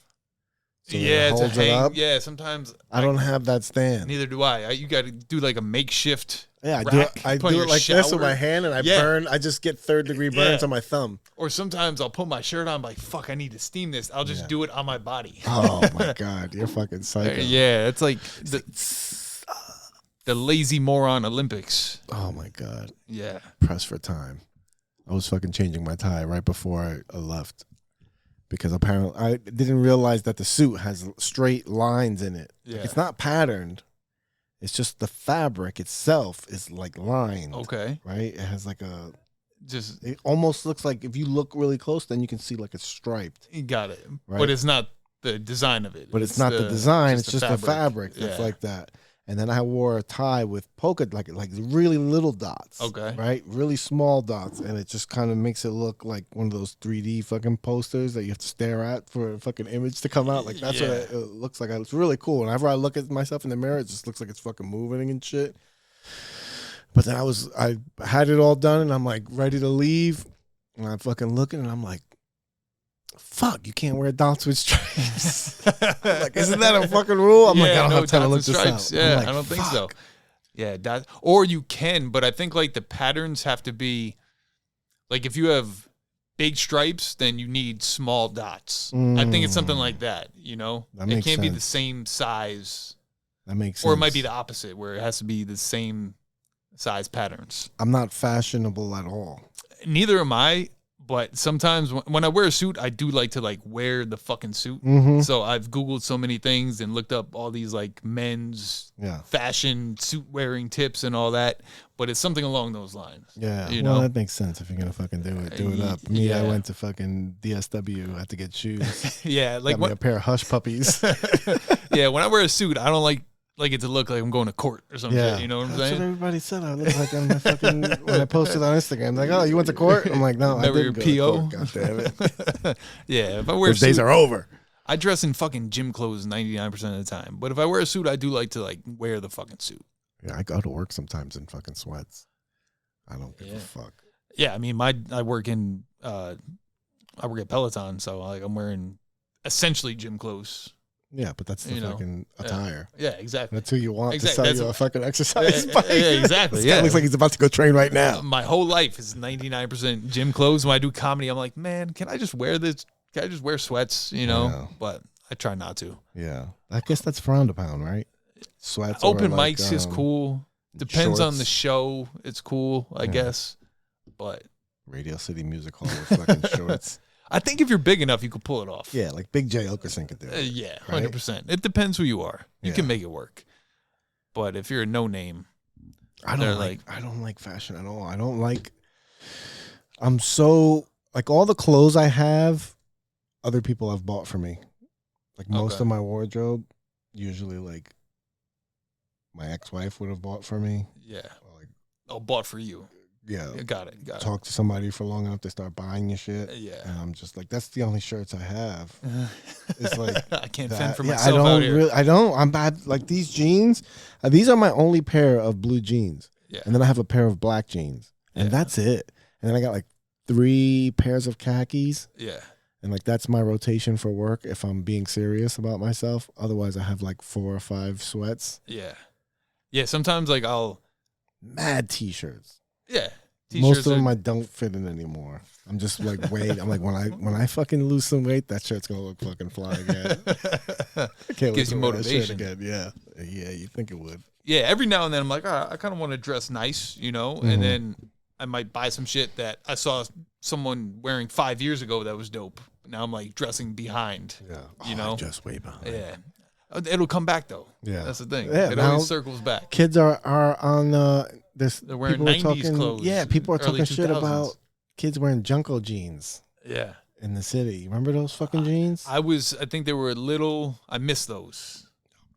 So that it yeah, to holds it hang. up. Yeah, sometimes I don't have that stand. Neither do I. You got to do like a makeshift. Yeah, I do it. rack, I put on do your it like this with shower. my hand, and I Yeah. burn. I just get 3rd-degree burns Yeah. on my thumb. Or sometimes I'll put my shirt on, like, fuck, I need to steam this. I'll just Yeah. do it on my body. Oh my god, you're fucking psycho. Yeah, it's like the lazy moron Olympics. Oh my god. Yeah. Press for time. I was fucking changing my tie right before I left because apparently I didn't realize that the suit has straight lines in it. Like, Yeah. it's not patterned. It's just the fabric itself is like lined. Okay. Right? It has like a. Just It almost looks like if you look really close, then you can see like it's striped. you got it. Right. But it's not the design of it. But it's not the design. It's just the fabric. fabric that's Yeah. like that. And then I wore a tie with polka, like really little dots. Okay. Right? Really small dots. And it just kind of makes it look like one of those 3D fucking posters that you have to stare at for a fucking image to come out. Like that's what Yeah. it looks like. It's really cool. Whenever I look at myself in the mirror, it just looks like it's fucking moving and shit. But then I had it all done and I'm like ready to leave. And I'm fucking looking and I'm like, fuck, you can't wear dots with stripes. Like, isn't that a fucking rule? I'm like, I don't have time to look dots and this stripes. out. Yeah, I'm like, I don't think so. fuck. Yeah, or you can, but I think like the patterns have to be like if you have big stripes, then you need small dots. I think it's something like that, you know? That It makes can't be the sense. same size, That makes sense. or it might be the opposite where it has to be the same size patterns. I'm not fashionable at all. Neither am I, but sometimes when I wear a suit, I do like to like wear the fucking suit. Mm-hmm. So I've Googled so many things and looked up all these like men's Yeah. fashion suit wearing tips and all that, but it's something along those lines. Yeah. You well, know? that makes sense if you're going to fucking do it up. Me, I Yeah. went to fucking DSW. I had to get shoes. Yeah, like Got me a what? pair of hush puppies. Yeah, when I wear a suit, I don't like it to look like I'm going to court or something. Yeah. You know what I'm That's what saying? everybody said. I look like on my fucking, when I posted on Instagram. Like, oh, you went to court? I'm like, no, Remember I your didn't go PO? to court. God damn it. Yeah, if I wear a Those days suit, are over. I dress in fucking gym clothes 99% of the time. But if I wear a suit, I do like to like wear the fucking suit. Yeah, I go to work sometimes in fucking sweats. I don't give a fuck. Yeah, I mean, I work at Peloton, so like I'm wearing essentially gym clothes. Yeah, but that's the You know, fucking attire. Yeah, exactly. That's who you want Exactly, to sell you a that's fucking exercise Yeah, bike. yeah, exactly, This guy yeah. looks like he's about to go train right now. My whole life is 99% gym clothes. When I do comedy, I'm like, man, can I just wear this? Can I just wear sweats? You know, know. but I try not to. Yeah, I guess that's frowned upon, right? Sweats. Open or like, mics is cool. Depends on the shorts. show. It's cool, I guess. But Radio City Music Hall with fucking shorts. I think if you're big enough, you could pull it off. Yeah, like Big J Okerson could do it. Yeah, right? 100%. It depends who you are. You Yeah. can make it work. But if you're a no name, I they're don't like fashion at all. I don't like. I'm so like all the clothes I have, other people have bought for me. Like most Okay. of my wardrobe, usually like my ex-wife would have bought for me. yeah. Or like, Bought for you. yeah, Got it. Got talk to somebody for long enough to start buying your shit. it. Yeah. And I'm just like, that's the only shirts I have. It's like I can't that. fend for Yeah, myself I don't out here. really. I don't. I'm bad. Like these jeans. These are my only pair of blue jeans. Yeah. And then I have a pair of black jeans, and Yeah. that's it. And then I got like 3 pairs of khakis, Yeah. and like that's my rotation for work if I'm being serious about myself. Otherwise, I have like 4 or 5 sweats, Yeah. Yeah. Sometimes like mad t-shirts. yeah. Most of T-shirts them are- I don't fit in anymore. I'm just like, wait. I'm like, when I fucking lose some weight, that shirt's gonna look fucking fly again. I can't Gives wait you to wear that shirt motivation. again. Yeah, yeah. You think it would? Yeah, every now and then I'm like, I kind of want to dress nice, you know, Mhm. and then I might buy some shit that I saw someone wearing 5 years ago that was dope. Now I'm like dressing behind. Yeah. You I'm know? just way behind. Yeah. It'll come back though. Yeah. That's the thing. Yeah, It now- always circles back. Kids are on this. They're wearing people are 90s talking, clothes, Yeah, people are early talking shit 2000s. about kids wearing Junko jeans Yeah. in the city. Remember those fucking jeans? I think they were I missed those.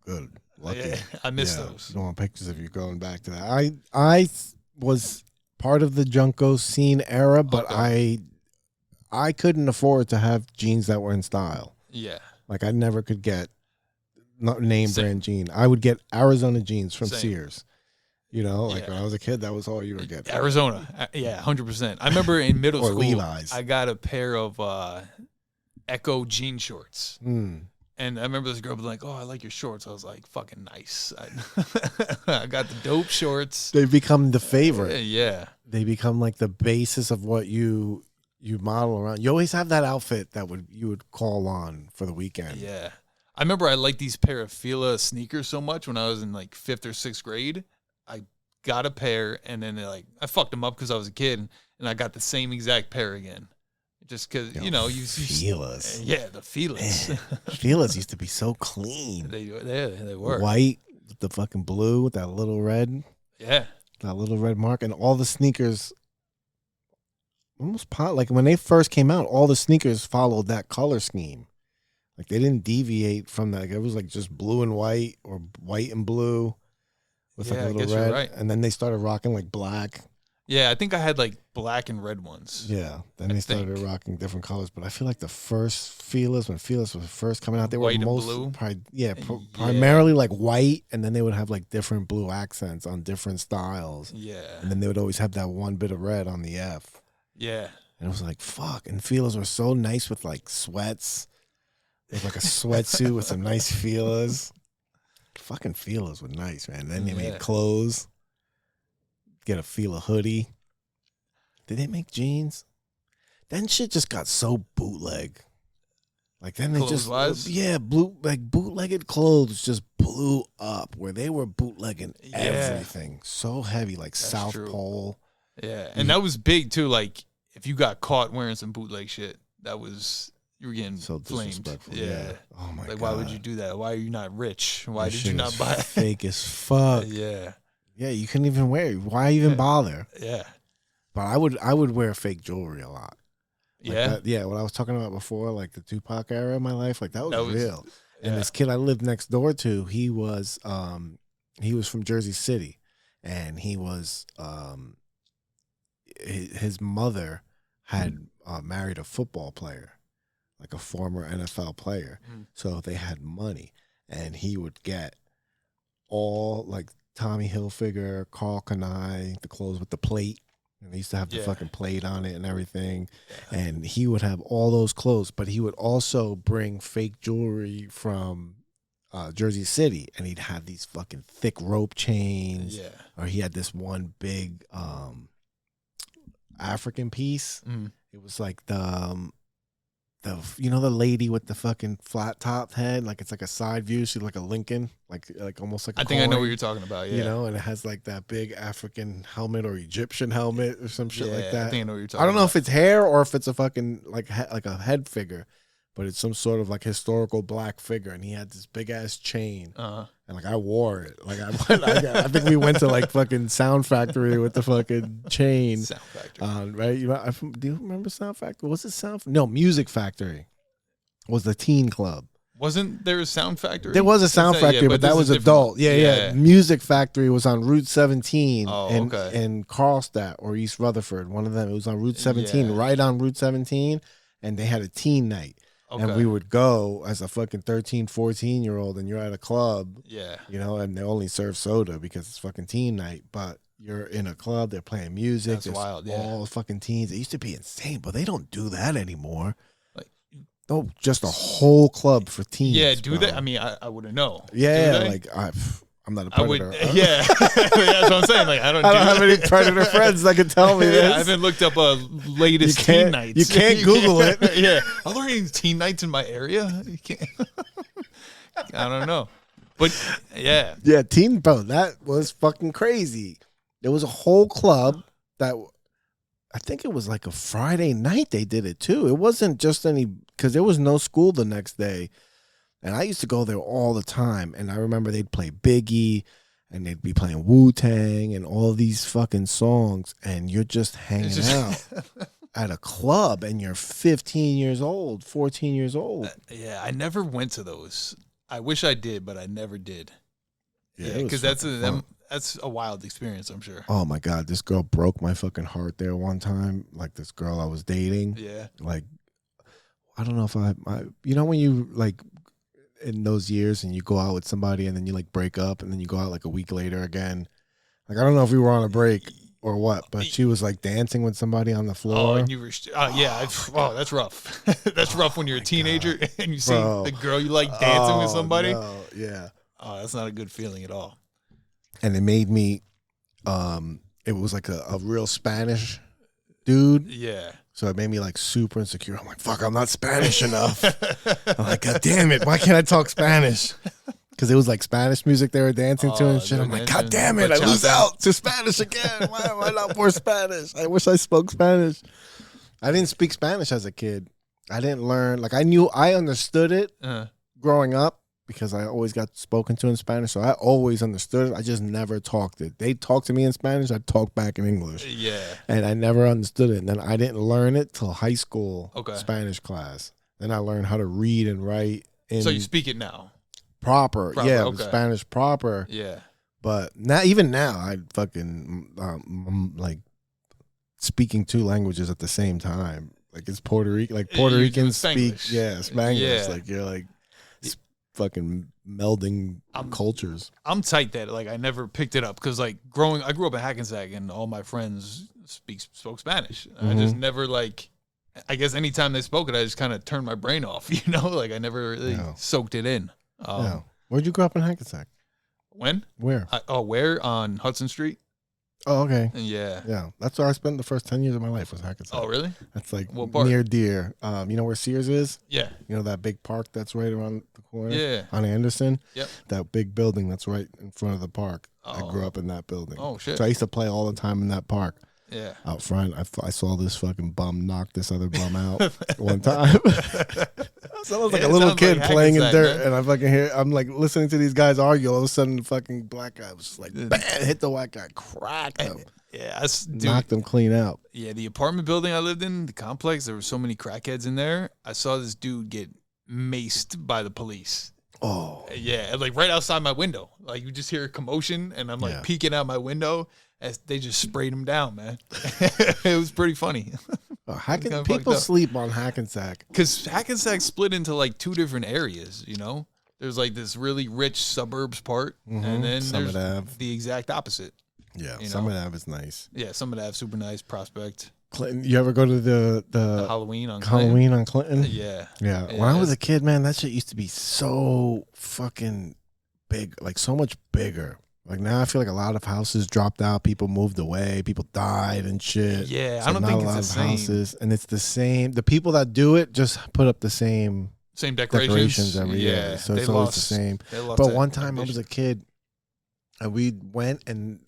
Good. Lucky. Yeah, I missed Yeah, those. You don't want pictures of you going back to that. I was part of the Junko scene era, but Okay. I couldn't afford to have jeans that were in style. Yeah. Like I never could get name Same. brand jean. I would get Arizona jeans from Same. Sears. You know, like Yeah. when I was a kid, that was all you were getting. Arizona. Yeah, 100%. I remember in middle Or school, Levi's. I got a pair of Echo jean shorts. Mm. And I remember this girl was like, "Oh, I like your shorts." I was like, "Fucking nice." I got the dope shorts. They become the favorite. Yeah. They become like the basis of what you model around. You always have that outfit that you would call on for the weekend. Yeah. I remember I liked these pair of Fila sneakers so much when I was in like 5th or 6th grade. I got a pair and then I fucked them up because I was a kid and I got the same exact pair again. Just because, you Filas. Yeah, the Filas. Filas used to be so clean. They were. White with the fucking blue with that little red. Yeah. That little red mark. And all the sneakers, almost like when they first came out, all the sneakers followed that color scheme. Like they didn't deviate from that. It was like just blue and white or white and blue with like Yeah, a I little guess you're red. right. And then they started rocking like black. Yeah, I think I had like black and red ones. Yeah. Then they started rocking different colors. But I feel like the first Filas, when Filas was first coming out, they White and were blue? primarily like white. And then they would have like different blue accents on different styles. Yeah. And then they would always have that one bit of red on the F. Yeah. And it was like, fuck. And Filas were so nice with like sweats. It was like a sweatsuit with some nice Filas. Fucking Filas were nice, man. Then they made clothes. Get a Fila hoodie. Did they make jeans? Then shit just got so bootleg. Like then they Clothes-wise? bootlegged clothes just blew up where they were bootlegging everything. So heavy, like That's South true. Pole. Yeah. And that was big too. Like if you got caught wearing some bootleg shit, you were getting So flamed. disrespectful. Yeah. Oh my god. Like, why would you do that? Why are you not rich? Why That did shit you not is buy it? fake as fuck. Yeah. Yeah, you couldn't even wear it. Why even bother? Yeah. But I would wear fake jewelry a lot. Like Yeah. that, what I was talking about before, like the Tupac era of my life, like that was real. And yeah. this kid I lived next door to, he was from Jersey City, and he was his mother had married a football player, like a former NFL player. Mm. So they had money, and he would get all like Tommy Hilfiger, Carl Kanai, the clothes with the plate. And they used to have the fucking plate on it and everything. Yeah. And he would have all those clothes, but he would also bring fake jewelry from Jersey City, and he'd have these fucking thick rope chains. Yeah. Or he had this one big African piece. Mm. It was like the the lady with the fucking flat top head, like it's like a side view. She's like a Lincoln, like almost like a I think I know coin, what you're talking about. Yeah. You know, and it has like that big African helmet or Egyptian helmet or some shit like that. I think I know what you're talking about. I don't know if it's hair or if it's a fucking like a head figure, but it's some sort of like historical black figure. And he had this big ass chain, and like I wore it. Like I think we went to like fucking Sound Factory with the fucking chain. Sound Factory, right? Do you remember Sound Factory? Was it No, Music Factory was the teen club. Wasn't there a Sound Factory? There was a Sound Factory, but that was adult. Yeah. Music Factory was on Route 17 in Carlstadt or East Rutherford. One of them. It was on Route 17, right on Route 17, and they had a teen night. Okay. And we would go as a fucking 13, 14-year-old, and you're at a club. Yeah. You know, and they only serve soda because it's fucking teen night. But you're in a club, they're playing music. That's wild, yeah. All fucking teens. It used to be insane, but they don't do that anymore. No, just a whole club for teens. Yeah, do bro. that? I mean, I wouldn't know. Yeah, like I'm not a predator. Yeah, that's what I'm saying. Like I don't have any predator friends that can tell me this. I haven't looked up latest teen nights. You can't Google it. Yeah, are there any teen nights in my area? You can't. I don't know, but yeah, teen bro, that was fucking crazy. There was a whole club that. I think it was like a Friday night they did it too. It wasn't just because there was no school the next day. And I used to go there all the time. And I remember they'd play Biggie and they'd be playing Wu-Tang and all these fucking songs. And you're just hanging out at a club and you're 15 years old, 14 years old. Yeah, I never went to those. I wish I did, but I never did. Yeah, because that's That's a wild experience, I'm sure. Oh my God, this girl broke my fucking heart there one time. Like this girl I was dating. Yeah. Like, I don't know if I you know when you like in those years and you go out with somebody and then you like break up and then you go out like a week later again. Like I don't know if we were on a break or what, but she was like dancing with somebody on the floor. Oh, and you were, oh, that's rough. That's rough when you're a teenager and you see the girl you like dancing with somebody. No, yeah. Oh, that's not a good feeling at all. And it made me, it was like a real Spanish dude. Yeah. So it made me like super insecure. I'm like, fuck, I'm not Spanish enough. I'm like, God damn it, why can't I talk Spanish? Because it was like Spanish music they were dancing to and shit. I'm like, God damn it, I lose out to Spanish again. Why am I not more Spanish? I wish I spoke Spanish. I didn't speak Spanish as a kid. I didn't learn. Like I understood it growing up because I always got spoken to in Spanish. So I always understood it. I just never talked it. They talked to me in Spanish. I talked back in English. Yeah. And I never understood it. And then I didn't learn it till high school Spanish class. Then I learned how to read and write. So you speak it now? Proper. Yeah, Spanish proper. Yeah. But even now, I fucking like speaking two languages at the same time. Like it's Puerto Rican. Like Puerto Ricans speak, Spanglish. Yeah. Like you're like fucking melding cultures. I'm tight that like I never picked it up because like I grew up in Hackensack and all my friends spoke Spanish. I just never like. I guess anytime they spoke it, I just kind of turned my brain off. You know, like I never really soaked it in. Where'd you grow up in Hackensack? When? Where? Where? On Hudson Street. Oh, okay. Yeah. Yeah. That's where I spent the first 10 years of my life was Hackensack. Oh, really? That's like near Deer. You know where Sears is? Yeah. You know that big park that's right around the corner? Yeah. On Anderson? Yep. That big building that's right in front of the park. Oh. I grew up in that building. Oh, shit. So I used to play all the time in that park. Yeah. Out front, I saw this fucking bum knock this other bum out one time. So I was like a little kid like playing in dirt, man. And I'm like listening to these guys argue. All of a sudden, the fucking black guy was just like, bam, hit the white guy, cracked him. Yeah, knocked him clean out. Yeah, the apartment building I lived in, the complex, there were so many crackheads in there. I saw this dude get maced by the police. Oh. Yeah, like right outside my window. Like you just hear a commotion, and I'm like peeking out my window. As they just sprayed him down, man. It was pretty funny. People sleep on Hackensack. Because Hackensack split into like two different areas, you know? There's like this really rich suburbs part, and then there's the exact opposite. Yeah, Summit Ave is nice. Yeah, Summit Ave, super nice. Prospect. Clinton, you ever go to the Halloween on Clinton? Yeah. Yeah. When I was a kid, man, that shit used to be so fucking big, like so much bigger. Like now I feel like a lot of houses dropped out, people moved away, people died and shit. Yeah, so I don't think it's the same. Houses, and it's the same. The people that do it just put up the same decorations every year. So it's always the same. But one time I was a kid and we went and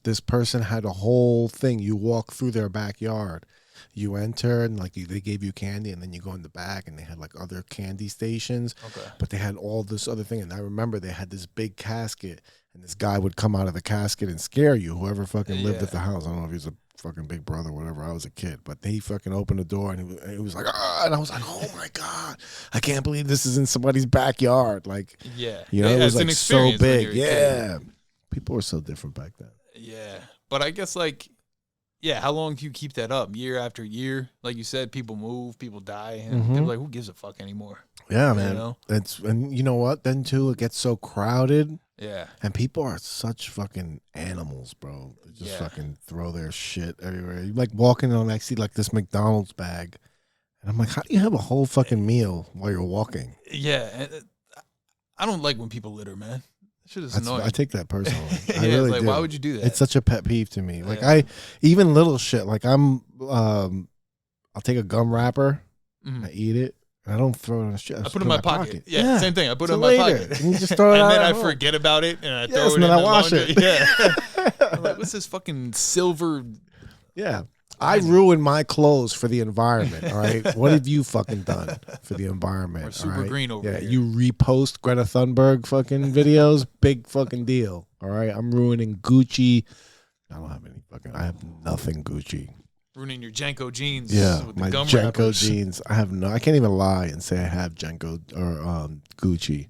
this person had a whole thing. You walk through their backyard. You enter and like they gave you candy, and then you go in the back and they had like other candy stations. Okay. But they had all this other thing, and I remember they had this big casket, and this guy would come out of the casket and scare you. Whoever fucking lived at the house, I don't know if he was a fucking big brother or whatever. I was a kid, but they fucking opened the door and it was like, and I was like, oh my God, I can't believe this is in somebody's backyard. Like, you know, it was like so big. Yeah, people were so different back then. Yeah, but I guess like. Yeah, how long do you keep that up? Year after year? Like you said, people move, people die, and they're like, who gives a fuck anymore? Yeah, man. Know? And you know what? Then too, it gets so crowded. Yeah. And people are such fucking animals, bro. They just fucking throw their shit everywhere. You like walking on, I see like this McDonald's bag. And I'm like, how do you have a whole fucking meal while you're walking? Yeah. And I don't like when people litter, man. Shit is annoying. I take that personally. I really like, do. Why would you do that? It's such a pet peeve to me. Like even little shit. Like I'll take a gum wrapper, I eat it, and I don't throw it in the shit. I put it in my pocket. Yeah, same thing. I put it in my pocket. And you just throw it out. And then I forget about it, and I throw it in the laundry. it. Yeah. I'm like, what's this fucking silver? Yeah. I ruin my clothes for the environment, all right? What have you fucking done for the environment? We're super green over here. You repost Greta Thunberg fucking videos, big fucking deal, all right? I'm ruining Gucci. I don't have any fucking, I have nothing Gucci. Ruining your Janko jeans with the my gum Janko wrappers. jeans. I can't even lie and say I have Janko or Gucci.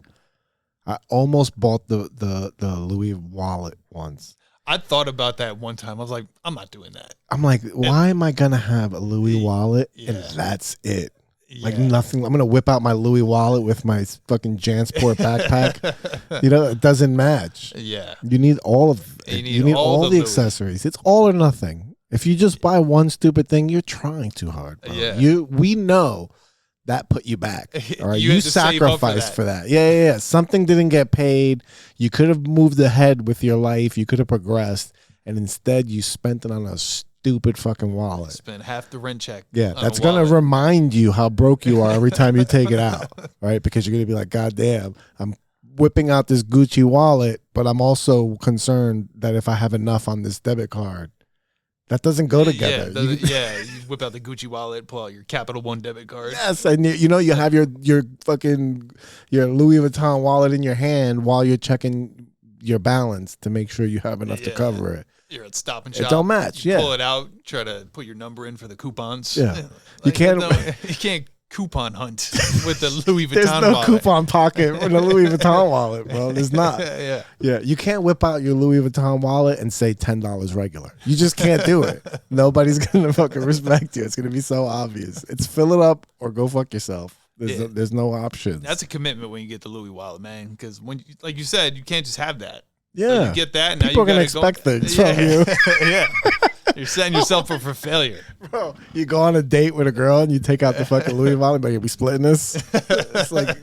I almost bought the Louis wallet once. I thought about that one time. I was like, I'm not doing that. I'm like, why am I gonna have a Louis wallet and Yeah. that's it? Like Yeah. nothing. I'm gonna whip out my Louis wallet with my fucking Jansport backpack. You know, it doesn't match. Yeah. You need all of it. You You need need all all the the Louis. accessories. It's all or nothing. If you just buy one stupid thing, you're trying too hard, bro. Yeah. We know that put you back. All right. You You had to save up for sacrificed that. for that. Yeah. Something didn't get paid. You could have moved ahead with your life. You could have progressed. And instead you spent it on a stupid fucking wallet. Spend half the rent check. Yeah, on that's a going to wallet. remind you how broke you are every time you take it out, right? Because you're going to be like, God damn, I'm whipping out this Gucci wallet, but I'm also concerned that if I have enough on this debit card, that doesn't go together. You whip out the Gucci wallet, pull out your Capital One debit card. Yes, and you know you have your fucking your Louis Vuitton wallet in your hand while you're checking your balance to make sure you have enough to Yeah. cover it. You're at Stop and It Shop. don't match. You Yeah, pull it out, try to put your number in for the coupons. Yeah. You can't- You can't coupon hunt with the Louis Vuitton there's no wallet. coupon pocket in a Louis Vuitton wallet, bro. There's not. Yeah. Yeah, you can't whip out your Louis Vuitton wallet and say $10 regular. You just can't do it. Nobody's gonna fucking respect you. It's gonna be so obvious. It's fill it up or go fuck yourself. Yeah. There's no options. That's a commitment when you get the Louis wallet, man. Because when, like you said, you can't just have that. So yeah. you get that. Now People are you gonna gotta expect things from you. Yeah. You're setting yourself up for failure. Bro, you go on a date with a girl and you take out the fucking Louis wallet, but we splitting this. It's like,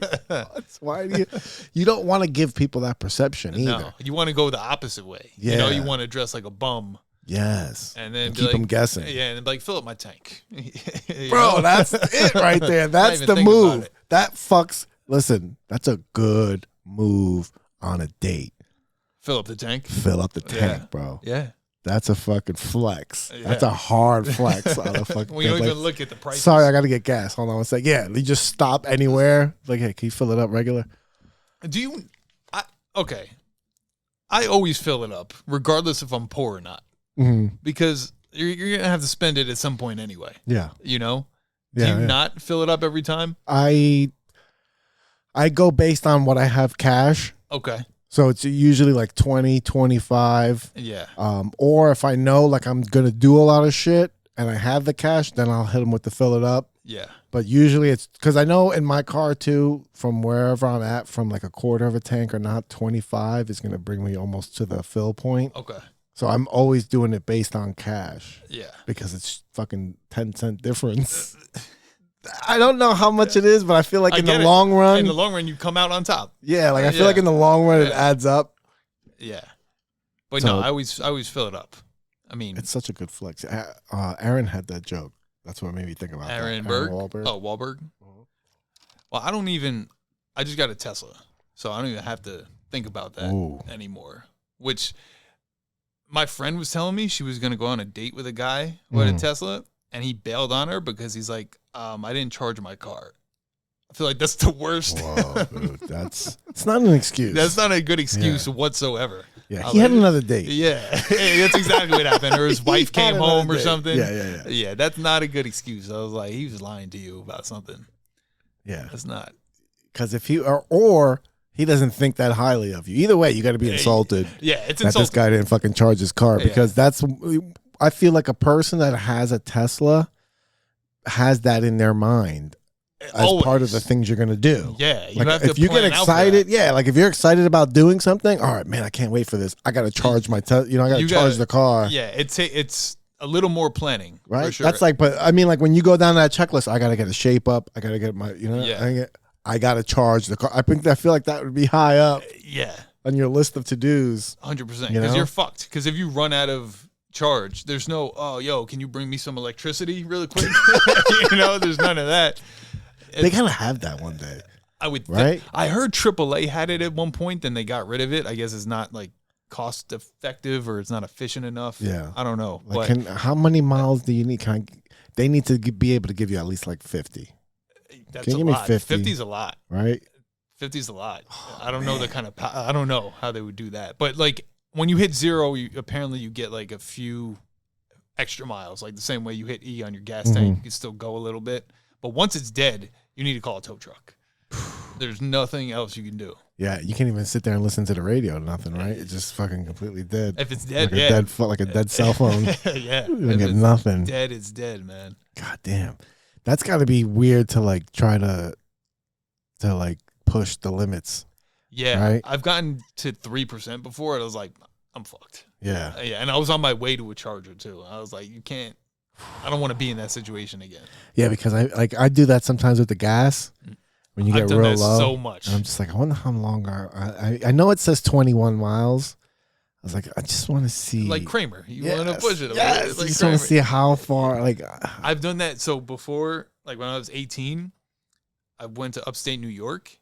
why do you don't want to give people that perception either. No, you want to go the opposite way. Yeah. You know, you want to dress like a bum Yes. and then be keep like, them guessing. Yeah, and be like, fill up my tank. You Bro, know? that's it right there. That's even the think about move. it. That fucks. Listen, that's a good move on a date. Fill up the tank. Fill up the tank, Yeah. bro. Yeah. That's a fucking flex. Yeah. That's a hard flex on a fucking We don't thing. even Like, look at the price. sorry, I got to get gas. Hold on one sec. Yeah, you just stop anywhere. Like, hey, can you fill it up regular? Do you? Okay. I always fill it up, regardless if I'm poor or not, Mm-hmm. because you're gonna have to spend it at some point anyway. Yeah. You know? Do Yeah, you yeah. not fill it up every time? I go based on what I have cash. Okay. So it's usually like 20, 25. Yeah. Or if I know like I'm going to do a lot of shit and I have the cash, then I'll hit them with the fill it up. Yeah. But usually it's because I know in my car too, from wherever I'm at, from like a quarter of a tank or not, 25 is going to bring me almost to the fill point. Okay. So I'm always doing it based on cash Yeah. because it's fucking 10-cent difference. I don't know how much it is, but I feel like I in the get it. long run, In the long run, you come out on top. yeah, like I feel Yeah. like in the long run it Yeah. adds up. Yeah. But So- no, I always fill it up. I mean, It's such a good flex. Aaron had that joke. That's what made me think about Aaron that. Berg. Wahlberg. Oh, Wahlberg. Mhm. Well, I just got a Tesla, so I don't even have to think about that Ooh. anymore. Which my friend was telling me she was going to go on a date with a guy who had a Mhm. Tesla, and he bailed on her because he's like, I didn't charge my car. I feel like that's the worst. Whoa, dude. It's not an excuse. That's not a good excuse whatsoever. Yeah, I he had like it. another date. Yeah, that's exactly what happened. Or his He wife had came another home or date. something. Yeah. Yeah, that's not a good excuse. I was like, he was lying to you about something. Yeah. That's not. Because if he or he doesn't think that highly of you. Either way, you got to be insulted Yeah, it's that this insulting. guy didn't fucking charge his car Yeah. because I feel like a person that has a Tesla has that in their mind as Always. part of the things you're going to do. Yeah, you Like have to if you get plan out for excited, that. yeah, like if you're excited about doing something, all right, man, I can't wait for this. I got to charge my, I got to You charge gotta- the car. Yeah, it's a little more planning, Right. For sure. That's like, but I mean, like when you go down that checklist, I got to get a shape up. I got to get my, Yeah. I got to charge the car. I feel like that would be high up yeah, on your list of to-dos. 100%. You Because know? you're fucked. Because if you run out of charge, there's no, oh, yo, can you bring me some electricity really quick? There's none of that. They got to have that one day. I would, Right? I heard AAA had it at one point, then they got rid of it. I guess it's not like cost effective or it's not efficient enough. Yeah. I don't know. Like, But how many miles do you need? They need to be able to give you at least like 50, that's can you a give me lot. 50? 50's a lot. right? 50's a lot. Oh, I don't know the kind of I don't know how they would do that. But like when you hit zero, apparently you get like a few extra miles, like the same way you hit E on your gas Mm-hmm. tank. You can still go a little bit. But once it's dead, you need to call a tow truck. There's nothing else you can do. Yeah, you can't even sit there and listen to the radio or nothing, right? It's just fucking completely dead. If it's dead, Like a dead cell phone. Yeah. You don't get nothing. Dead, it's dead, man. God damn. That's got to be weird to like try to like push the limits. Yeah. Right? I've gotten to 3% before, and I was like, I'm fucked. Yeah. Yeah, and I was on my way to a charger too. I was like, I don't want to be in that situation again. Yeah, because I do that sometimes with the gas when you I've get done real that low. so much. And I'm just like, I wonder how long I know it says 21 miles. I was like, I just want to see. Like Kramer. You want to push it. Yes, Like I just want to see how far. Like, I've done that. So before, like when I was 18, I went to upstate New York,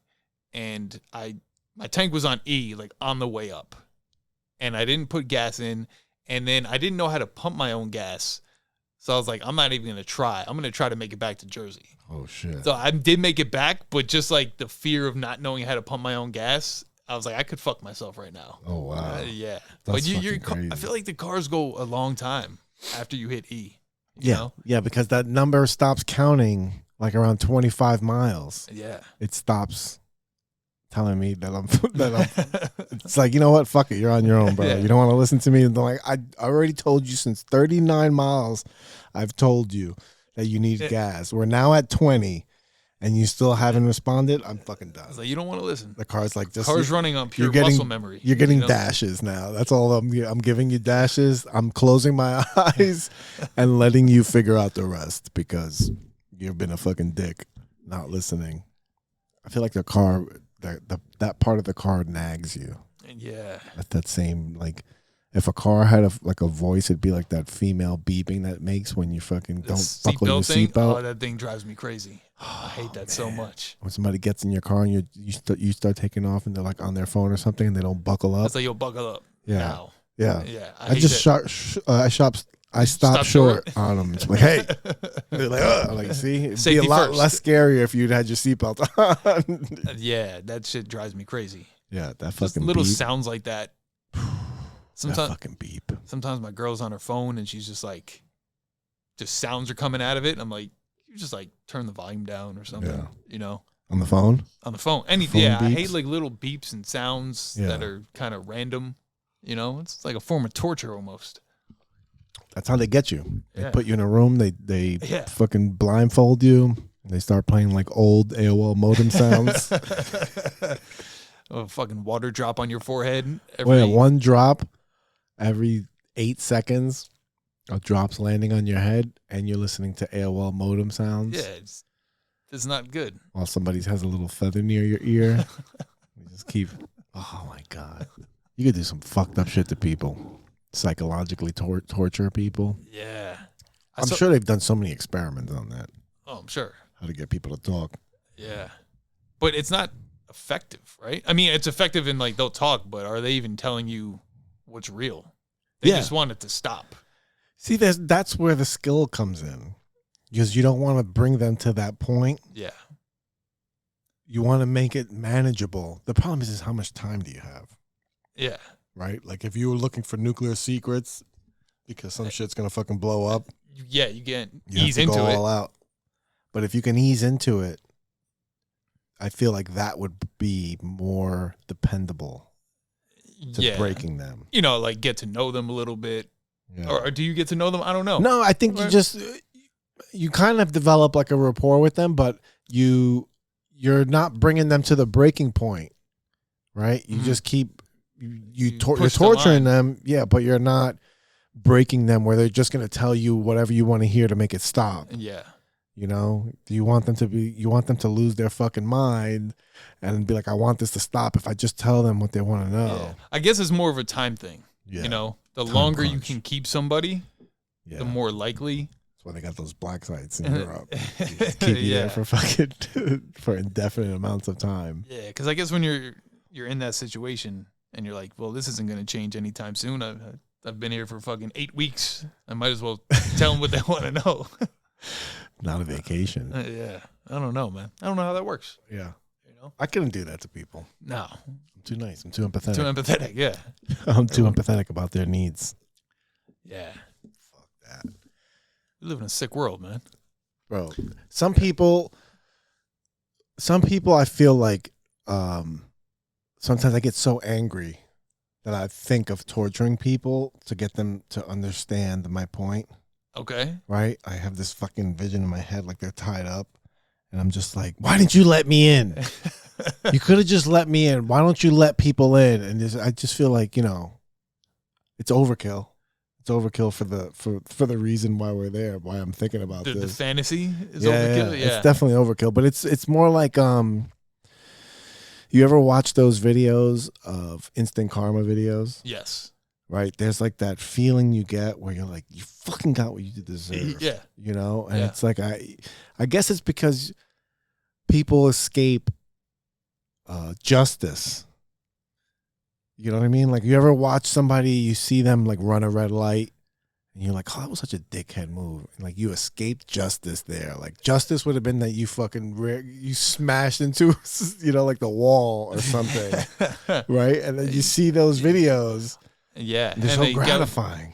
and my tank was on E, like on the way up, and I didn't put gas in, and then I didn't know how to pump my own gas, so I was like, I'm not even gonna try. I'm gonna try to make it back to Jersey. Oh shit! So I did make it back, but just like the fear of not knowing how to pump my own gas, I was like, I could fuck myself right now. Oh wow! Yeah, That's but you're crazy. I feel like the cars go a long time after you hit E. You Yeah, know? yeah, because that number stops counting like around 25 miles. Yeah. It stops telling me that I'm. It's like, you know what? Fuck it. You're on your own, bro. Yeah. You don't want to listen to me. And like, I already told you since 39 miles. I've told you that you need gas. We're now at 20, and you still haven't responded. I'm fucking done. I was like, you don't want to listen. The car's like just Car's running on pure muscle memory. You're getting you know? dashes now. That's all I'm giving you dashes. I'm closing my eyes and letting you figure out the rest because you've been a fucking dick not listening. I feel like the car, that part of the car nags you. Yeah. That same, like, if a car had a voice, it'd be like that female beeping that makes when you fucking don't buckle your seatbelt. Oh, that thing drives me crazy. I hate that so much. When somebody gets in your car and you start taking off and they're like on their phone or something and they don't buckle up. It's like, yo, buckle up. Yeah. Now. Yeah. Yeah. I stopped short on them. It's like, hey, they're like, ugh. Like, see, it'd Safety be a lot first. less scarier if you'd had your seatbelt on. Yeah, that shit drives me crazy. Yeah, that Just fucking little beep. sounds like that. That Sometimes, fucking beep. sometimes my girl's on her phone and she's just like, just sounds are coming out of it. And I'm like, you just like turn the volume down or something. Yeah. You know, On the phone? on the phone. Phone Yeah, I beeps? hate like little beeps and sounds Yeah. that are kind of random. You know, it's like a form of torture almost. That's how they get you. They Yeah. put you in a room. They Yeah. fucking blindfold you. And they start playing like old AOL modem sounds. A fucking water drop on your forehead. Wait, one drop every 8 seconds. A drop's landing on your head, and you're listening to AOL modem sounds. Yeah, it's not good. While somebody has a little feather near your ear. You just keep. Oh my god! You could do some fucked up shit to people. Psychologically torture people. Yeah. I'm sure they've done so many experiments on that. Oh, I'm sure. How to get people to talk. Yeah. But it's not effective, right? I mean, it's effective in like they'll talk, but are they even telling you what's real? They just want it to stop. See, that's where the skill comes in. Because you don't want to bring them to that point. Yeah. You want to make it manageable. The problem is how much time do you have? Yeah. Right? Like if you were looking for nuclear secrets because some shit's going to fucking blow up. Yeah, you get You ease have to into go it. all out. But if you can ease into it, I feel like that would be more dependable to breaking them. You know, like get to know them a little bit. Yeah. Or do you get to know them? I don't know. No, I think you kind of develop like a rapport with them, but you're not bringing them to the breaking point, right? You just keep you're torturing them, yeah, but you're not breaking them where they're just going to tell you whatever you want to hear to make it stop. Yeah. You know, you want them to lose their fucking mind and be like, I want this to stop if I just tell them what they want to know. Yeah. I guess it's more of a time thing. Yeah. You know, the Time longer you crunch. can keep somebody, Yeah. the more likely. That's why they got those black sites in Europe. You just keep you there for fucking for indefinite amounts of time. Yeah, because I guess when you're in that situation and you're like, well, this isn't going to change anytime soon. I've been here for fucking 8 weeks. I might as well tell them what they want to know. Not a vacation. Yeah, I don't know, man. I don't know how that works. Yeah. You know? I couldn't do that to people. No, I'm too nice. I'm too empathetic. too empathetic. Yeah, I'm too empathetic about their needs. yeah. Fuck that. We live in a sick world, man. Bro, some people I feel like sometimes I get so angry that I think of torturing people to get them to understand my point. Okay. Right? I have this fucking vision in my head like they're tied up. And I'm just like, why didn't you let me in? You could have just let me in. Why don't you let people in? And I just feel like, it's overkill. It's overkill for the reason why we're there, why I'm thinking about the this. fantasy is overkill. Yeah. It's definitely overkill. But it's more like you ever watch those videos of instant karma videos? Yes. Right? There's like that feeling you get where you're like, you fucking got what you deserve. Yeah. And it's like I guess it's because people escape justice. You know what I mean? Like, you ever watch somebody, you see them like run a red light, and you're like, oh, that was such a dickhead move. And, like, you escaped justice there. Like, justice would have been that you you smashed into, like the wall or something, right? And then you see those videos. Yeah. They're so gratifying.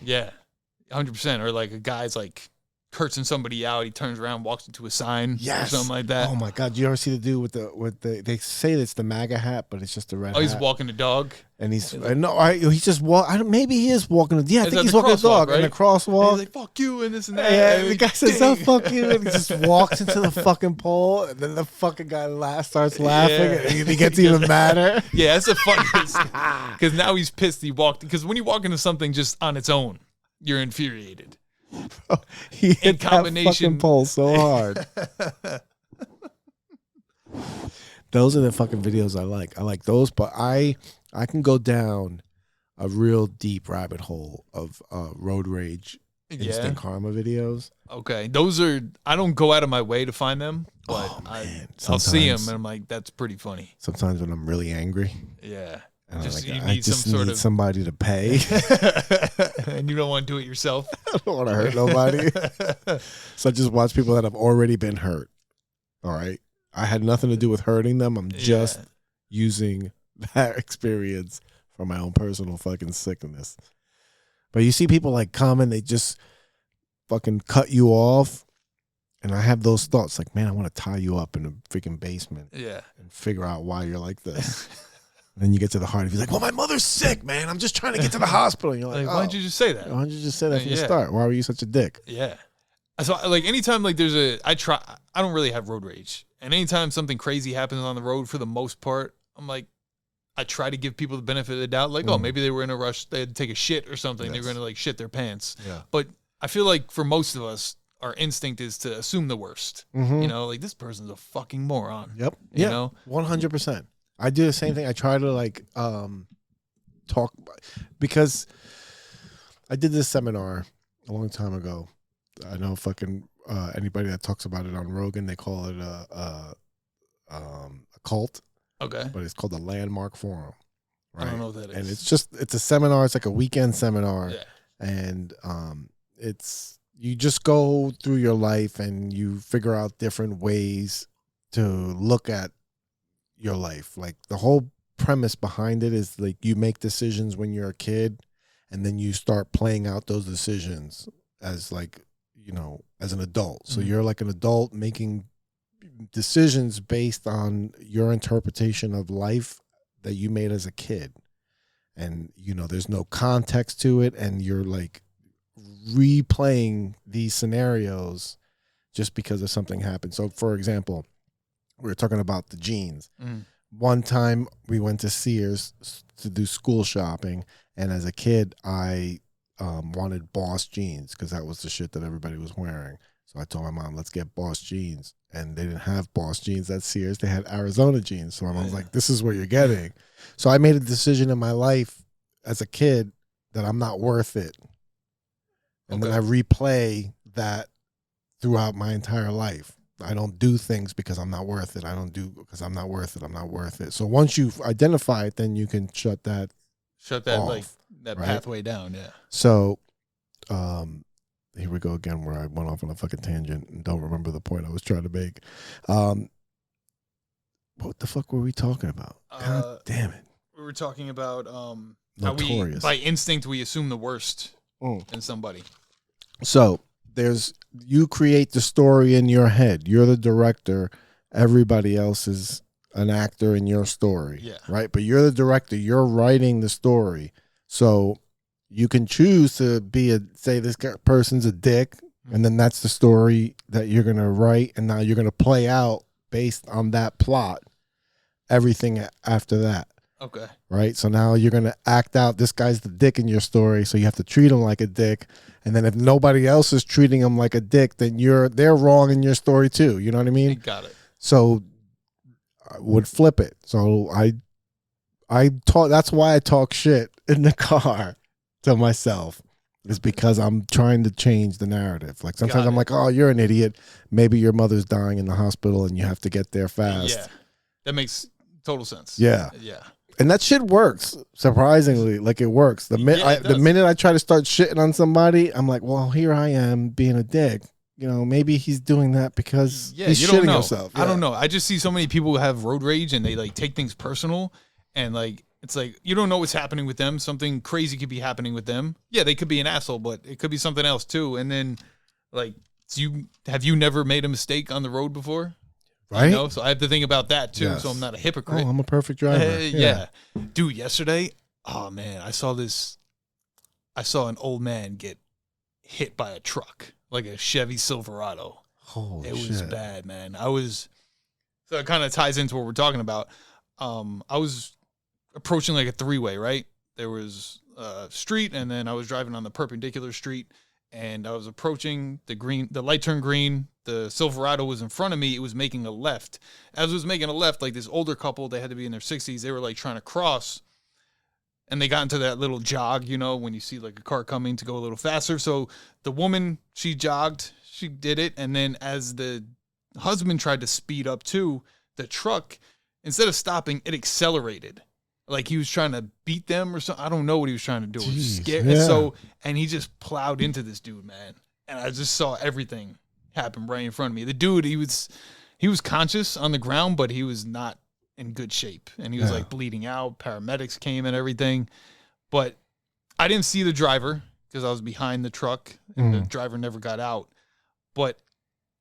100%. Or like a guy's like cursing somebody out. He turns around, walks into a sign or something like that. Oh my God. Do you ever see the dude with the they say it's the MAGA hat, but it's just a red hat. Oh, he's walking the dog. And he's just maybe he is walking. Yeah, I think he's walking a dog right? in a crosswalk. And he's like, fuck you and this and that. Yeah, and the guy says, "Oh, fuck you," and he just walks into the fucking pole, and then the fucking guy starts laughing, and he gets even madder. Yeah, that's the funniest. Because now he's pissed. He walked because when you walk into something just on its own, you're infuriated. Oh, he hit that fucking pole so hard. Those are the fucking videos I like. I like those, but I can go down a real deep rabbit hole of road rage instant karma videos. Okay, those are, I don't go out of my way to find them, but I'll see them and I'm like, that's pretty funny. Sometimes when I'm really angry, yeah, and just like, you I need just some sort need of somebody to pay. and you don't want to do it yourself. I don't want to hurt nobody, so I just watch people that have already been hurt. All right, I had nothing to do with hurting them. I'm just using that experience for my own personal fucking sickness. But you see people like come and they just fucking cut you off. And I have those thoughts like, man, I want to tie you up in the freaking basement. Yeah. And figure out why you're like this. And then you get to the heart of you like, well, my mother's sick, man. I'm just trying to get to the hospital. And you're like, why didn't you just say that? Why didn't you just say that from the start? Why were you such a dick? Yeah. So like anytime like I don't really have road rage. And anytime something crazy happens on the road, for the most part, I'm like, I try to give people the benefit of the doubt. Like, oh, maybe they were in a rush. They had to take a shit or something. They were going to like shit their pants. Yeah. But I feel like for most of us, our instinct is to assume the worst. Mm-hmm. You know, like this person's a fucking moron. Yep. You know? 100%. I do the same thing. I try to like talk, because I did this seminar a long time ago. I know fucking anybody that talks about it on Rogan, they call it a cult. Okay. But it's called the Landmark Forum. Right? I don't know what that is. And it's a seminar. It's like a weekend seminar. Yeah. And you just go through your life and you figure out different ways to look at your life. Like the whole premise behind it is like you make decisions when you're a kid, and then you start playing out those decisions as like, as an adult. So you're like an adult making decisions based on your interpretation of life that you made as a kid. And, there's no context to it. And you're like replaying these scenarios just because of something happened. So for example, we were talking about the jeans. One time we went to Sears to do school shopping. And as a kid, I wanted Boss jeans because that was the shit that everybody was wearing. So I told my mom, let's get Boss jeans. And they didn't have Boss jeans at Sears. They had Arizona jeans. So my mom was like, this is what you're getting. So I made a decision in my life as a kid that I'm not worth it. And then I replay that throughout my entire life. I don't do things because I'm not worth it. I don't do because I'm not worth it. I'm not worth it. So once you identify it, then you can shut that off, like that pathway down. Yeah. So, here we go again where I went off on a fucking tangent and don't remember the point I was trying to make. What the fuck were we talking about? God damn it. We were talking about Notorious. How by instinct we assume the worst in somebody. So you create the story in your head. You're the director. Everybody else is an actor in your story. Yeah. Right? But you're the director. You're writing the story. So you can choose to say this person's a dick, and then that's the story that you're going to write, and now you're going to play out based on that plot everything after that. Okay. Right? So now you're going to act out this guy's the dick in your story, so you have to treat him like a dick. And then if nobody else is treating him like a dick, then they're wrong in your story too. You know what I mean? Got it. So I would flip it. So I talk. That's why I talk shit in the car to myself. Is because I'm trying to change the narrative. Like sometimes I'm like, oh, you're an idiot. Maybe your mother's dying in the hospital and you have to get there fast. Yeah. That makes total sense. Yeah. Yeah. And that shit works, surprisingly. Like, it works. The minute I try to start shitting on somebody, I'm like, well, here I am being a dick. You know, maybe he's doing that because he's shitting himself. Yeah. I don't know. I just see so many people who have road rage and they, like, take things personal. And, like, it's like, you don't know what's happening with them. Something crazy could be happening with them. Yeah, they could be an asshole, but it could be something else, too. And then, like, have you never made a mistake on the road before? Right. You know? So I have to think about that too. Yes. So I'm not a hypocrite. Oh, I'm a perfect driver. Yeah. Dude, yesterday, oh man, I saw an old man get hit by a truck, like a Chevy Silverado. Holy shit. It shit. was bad, man. So it kind of ties into what we're talking about. I was approaching like a three-way, right? There was a street, and then I was driving on the perpendicular street, and I was approaching the light turned green. The Silverado was in front of me. It was making a left. As it was making a left, like this older couple, they had to be in their 60s. They were like trying to cross, and they got into that little jog, you know, when you see like a car coming to go a little faster. So the woman, she jogged, she did it. And then as the husband tried to speed up too, the truck, instead of stopping, it accelerated. Like he was trying to beat them or something. I don't know what he was trying to do. It was scary. Yeah. And he just plowed into this dude, man. And I just saw everything happen right in front of me. The dude, he was conscious on the ground, but he was not in good shape. And he was like bleeding out. Paramedics came and everything. But I didn't see the driver because I was behind the truck and the driver never got out. But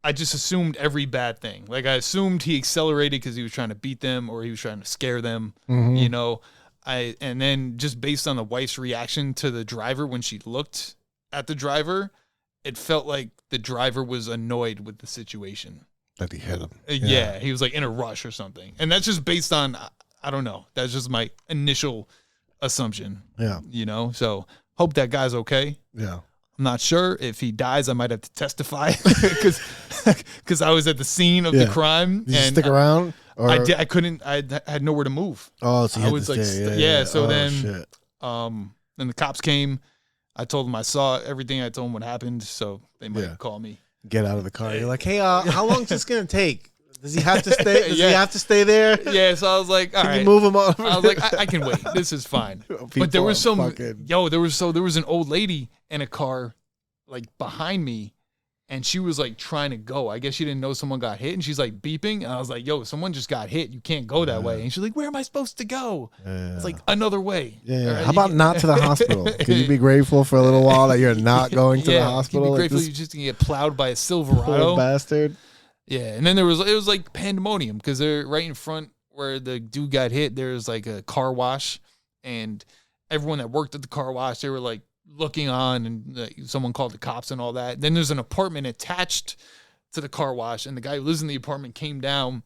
I just assumed every bad thing. Like I assumed he accelerated because he was trying to beat them or he was trying to scare them, you know. And then just based on the wife's reaction to the driver when she looked at the driver, it felt like the driver was annoyed with the situation. That he hit him. Yeah, he was like in a rush or something. And that's just based on, I don't know. That's just my initial assumption. Yeah. You know, so hope that guy's okay. Yeah. I'm not sure. If he dies, I might have to testify because I was at the scene of the crime. Did you stick around? Or? I did. I couldn't. I had nowhere to move. Oh, so you I had was to like, stay. So then, shit. then the cops came. I told them I saw everything. I told them what happened, so they might call me. Get out of the car. You're like, hey, how long is this gonna take? Does he have to stay? Does he have to stay there? Yeah. So I was like, all right. Can you move him over? I was like, I can wait. This is fine. But there was there was an old lady in a car, like behind me, and she was like trying to go. I guess she didn't know someone got hit, and she's like beeping. And I was like, yo, someone just got hit. You can't go that way. And she's like, where am I supposed to go? It's like another way. Yeah. Right? How about not to the hospital? Can you be grateful for a little while that you're not going to the hospital? Be grateful you just can get plowed by a Silverado. Poor bastard. Yeah, and then it was like pandemonium because they're right in front where the dude got hit. There's like a car wash, and everyone that worked at the car wash, they were like looking on, and someone called the cops and all that. Then there's an apartment attached to the car wash, and the guy who lives in the apartment came down,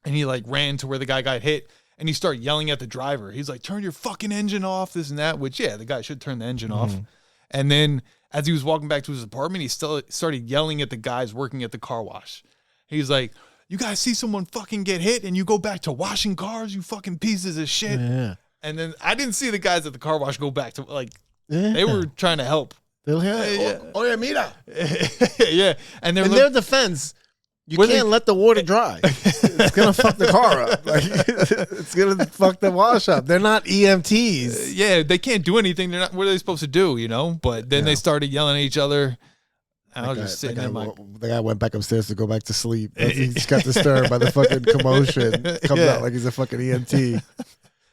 and he like ran to where the guy got hit, and he started yelling at the driver. He's like, "Turn your fucking engine off," this and that. Which the guy should turn the engine off. And then as he was walking back to his apartment, he still started yelling at the guys working at the car wash. He's like, you guys see someone fucking get hit and you go back to washing cars, you fucking pieces of shit. Yeah. And then I didn't see the guys at the car wash go back to, like, they were trying to help. Oye, mira. Yeah. And in their defense, you can't let the water dry. It's going to fuck the car up. Like, it's going to fuck the wash up. They're not EMTs. Yeah, they can't do anything. They're not. What are they supposed to do, you know? But then they started yelling at each other. And I was just sitting in my... The guy went back upstairs to go back to sleep. He just got disturbed by the fucking commotion. Comes out like he's a fucking EMT.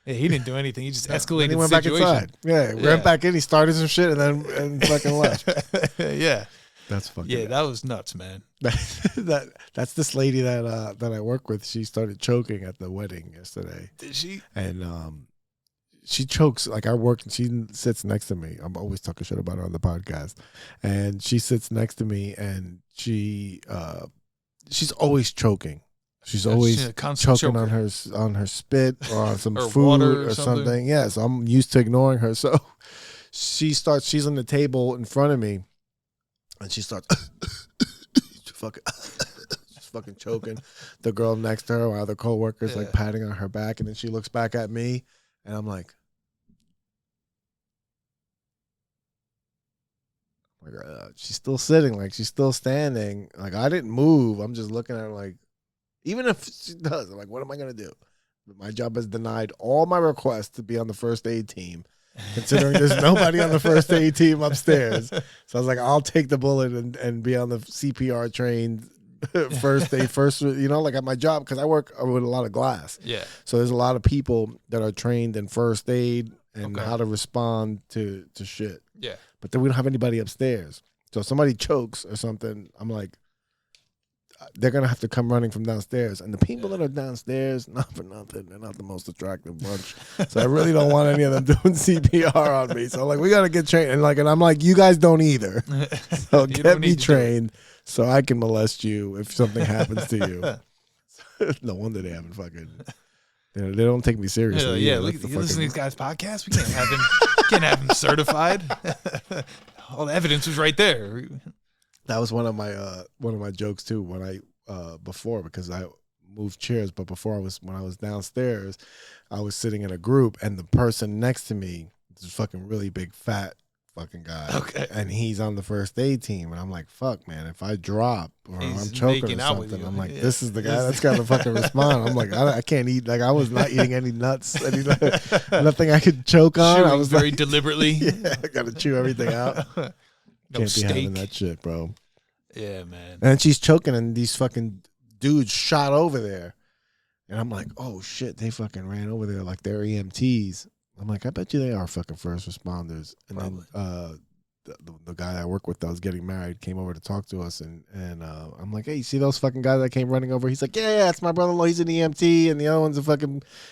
Yeah, he didn't do anything. He just escalated he went the situation. Back inside. Yeah, went back in. He started some shit and then fucking left. Yeah. That's fucking. Yeah, that was nuts, man. That's this lady that I work with. She started choking at the wedding yesterday. Did she? And she chokes like I work. She sits next to me. I'm always talking shit about her on the podcast, and she sits next to me, and she's always choking. She's always choking on her spit or on some or food water or something. Yeah, so I'm used to ignoring her. So she's on the table in front of me, and she starts fucking choking. The girl next to her, my other coworkers, like patting on her back, and then she looks back at me, and I'm like, she's still sitting, like she's still standing. Like I didn't move. I'm just looking at her like, even if she does, I'm like, what am I gonna do? My job has denied all my requests to be on the first aid team, considering there's nobody on the first aid team upstairs. So I was like, I'll take the bullet and be on the CPR trained first aid, like at my job, because I work with a lot of glass. Yeah. So there's a lot of people that are trained in first aid and how to respond to shit. Yeah. But then we don't have anybody upstairs. So if somebody chokes or something, I'm like, they're going to have to come running from downstairs. And the people that are downstairs, not for nothing, they're not the most attractive bunch. So I really don't want any of them doing CPR on me. So like, we got to get trained. And I'm like, you guys don't either. So get me trained so I can molest you if something happens to you. No wonder they haven't fucking... They don't take me seriously. Yeah, look, you listen to these guys' podcasts. We can't have him certified. All the evidence was right there. That was one of my jokes too. When I before, because I moved chairs, but before when I was downstairs, I was sitting in a group, and the person next to me is a fucking really big fat fucking guy. Okay. And he's on the first aid team, and I'm like, fuck, man, if I drop or I'm choking or something, I'm like, this is the guy that's got to fucking respond. I'm like, I can't eat. Like I was not eating any nuts, nothing I could choke on. I was very deliberately. Yeah, I got to chew everything out. No Can't steak. be having that shit, bro. Yeah, man. And she's choking, and these fucking dudes shot over there, and I'm like, oh shit, they fucking ran over there like they're EMTs. I'm like, I bet you they are fucking first responders. And probably. Then the guy I work with that was getting married came over to talk to us, and I'm like, hey, you see those fucking guys that came running over? He's like, yeah, it's my brother-in-law. He's an EMT, and the other one's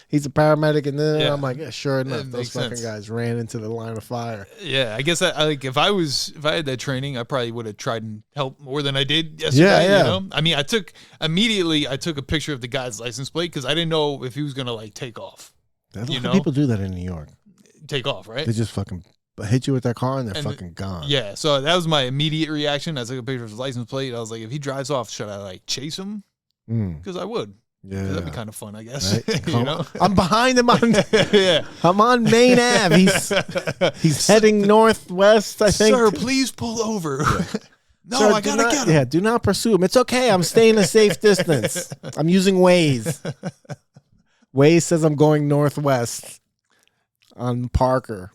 he's a paramedic. And then I'm like, yeah, sure enough, those fucking guys ran into the line of fire. Yeah, I guess if I had that training, I probably would have tried and helped more than I did yesterday. Yeah. You know? I mean, I took a picture of the guy's license plate because I didn't know if he was gonna like take off. People do that in New York. Take off, right? They just fucking hit you with their car and they're fucking gone. Yeah, so that was my immediate reaction. I took a picture of his license plate. I was like, if he drives off, should I like chase him? Because I would. Yeah, that'd be kind of fun, I guess. Right? You know? I'm behind him I'm on Main Ave. He's heading northwest, I think. Sir, please pull over. Yeah. No, sir, I gotta get him. Yeah, do not pursue him. It's okay. I'm staying a safe distance. I'm using Waze. Waze says I'm going northwest on Parker.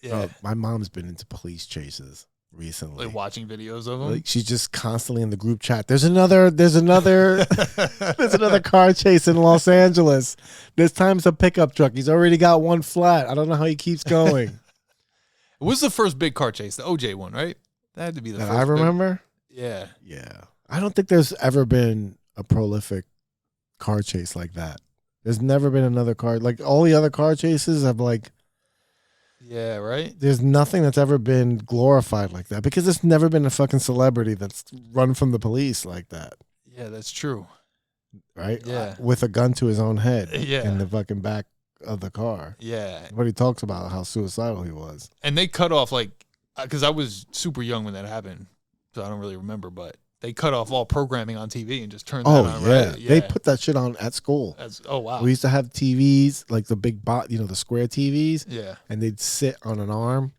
Yeah. My mom's been into police chases recently. Like watching videos of them? Like she's just constantly in the group chat. There's another car chase in Los Angeles. This time it's a pickup truck. He's already got one flat. I don't know how he keeps going. It was the first big car chase, the OJ one, right? That had to be the first. I remember? Yeah. Yeah. I don't think there's ever been a prolific car chase like that. There's never been another car. Like all the other car chases have like. Yeah, right? There's nothing that's ever been glorified like that because there's never been a fucking celebrity that's run from the police like that. Yeah, that's true. Right? Yeah. With a gun to his own head. Yeah. In the fucking back of the car. Yeah. Everybody talks about how suicidal he was. And they cut off like, because I was super young when that happened, so I don't really remember, but they cut off all programming on TV and just turned that on. Yeah. Right? Yeah. They put that shit on at school. Oh, wow. We used to have TVs, like the big the square TVs. Yeah. And they'd sit on an arm.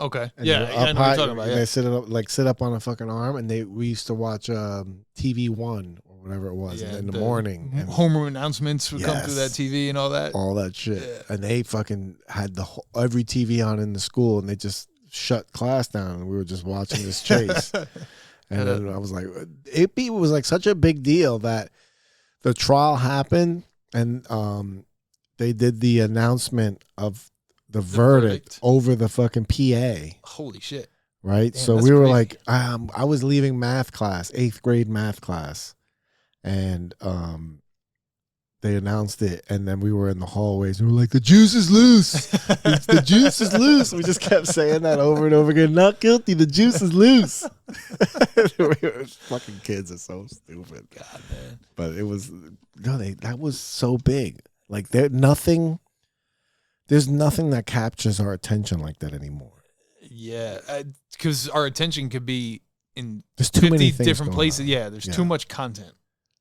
Okay. And yeah, I know what you're talking about. Yeah. They sit up on a fucking arm, and we used to watch TV One or whatever it was in the morning. And homeroom announcements would come through that TV and all that. All that shit. Yeah. And they fucking had every TV on in the school, and they just shut class down, and we were just watching this chase. And then I was like, it was like such a big deal that the trial happened, and they did the announcement of the verdict over the fucking PA. Holy shit. right? Damn, So that's we were crazy. like, I was leaving math class, 8th grade math class, and they announced it, and then we were in the hallways, and we were like, the juice is loose. The juice is loose. We just kept saying that over and over again. Not guilty. The juice is loose. Fucking kids are so stupid. God, man. But it was that was so big. Like there's nothing that captures our attention like that anymore. Yeah, because our attention could be in There's too 50 many things different going places. on. Yeah, there's Yeah. too much content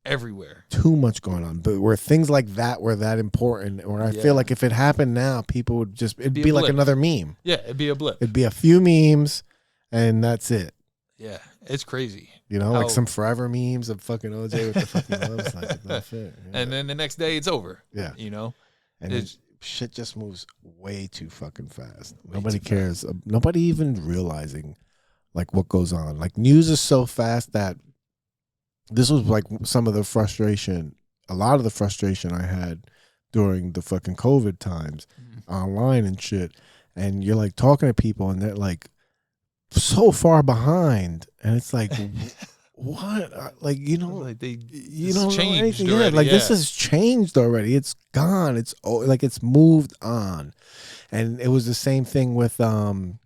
everywhere. Too much going on. But where things like that were that important, or I Yeah. feel like if it happened now, people would just it'd Be a be like blip. another meme. Yeah, it'd be a blip. It'd be a few memes, and that's it. Yeah, it's crazy. You know, How- like some forever memes of fucking OJ with the fucking gloves. Like, that's it. Yeah. And then the next day, it's over. Yeah. You know? And It's- shit just moves way too fucking fast. Way Nobody too cares. Nobody even realizing like what goes on. Like news is so fast that this was like some of the frustration, a lot of the frustration I had during the fucking COVID times online and shit. And you're like talking to people and they're like so far behind. And it's like, what? Like, you know, Like they you don't know changed anything. Yeah, already, like this yeah. has changed already. It's gone. It's like it's moved on. And it was the same thing with damn,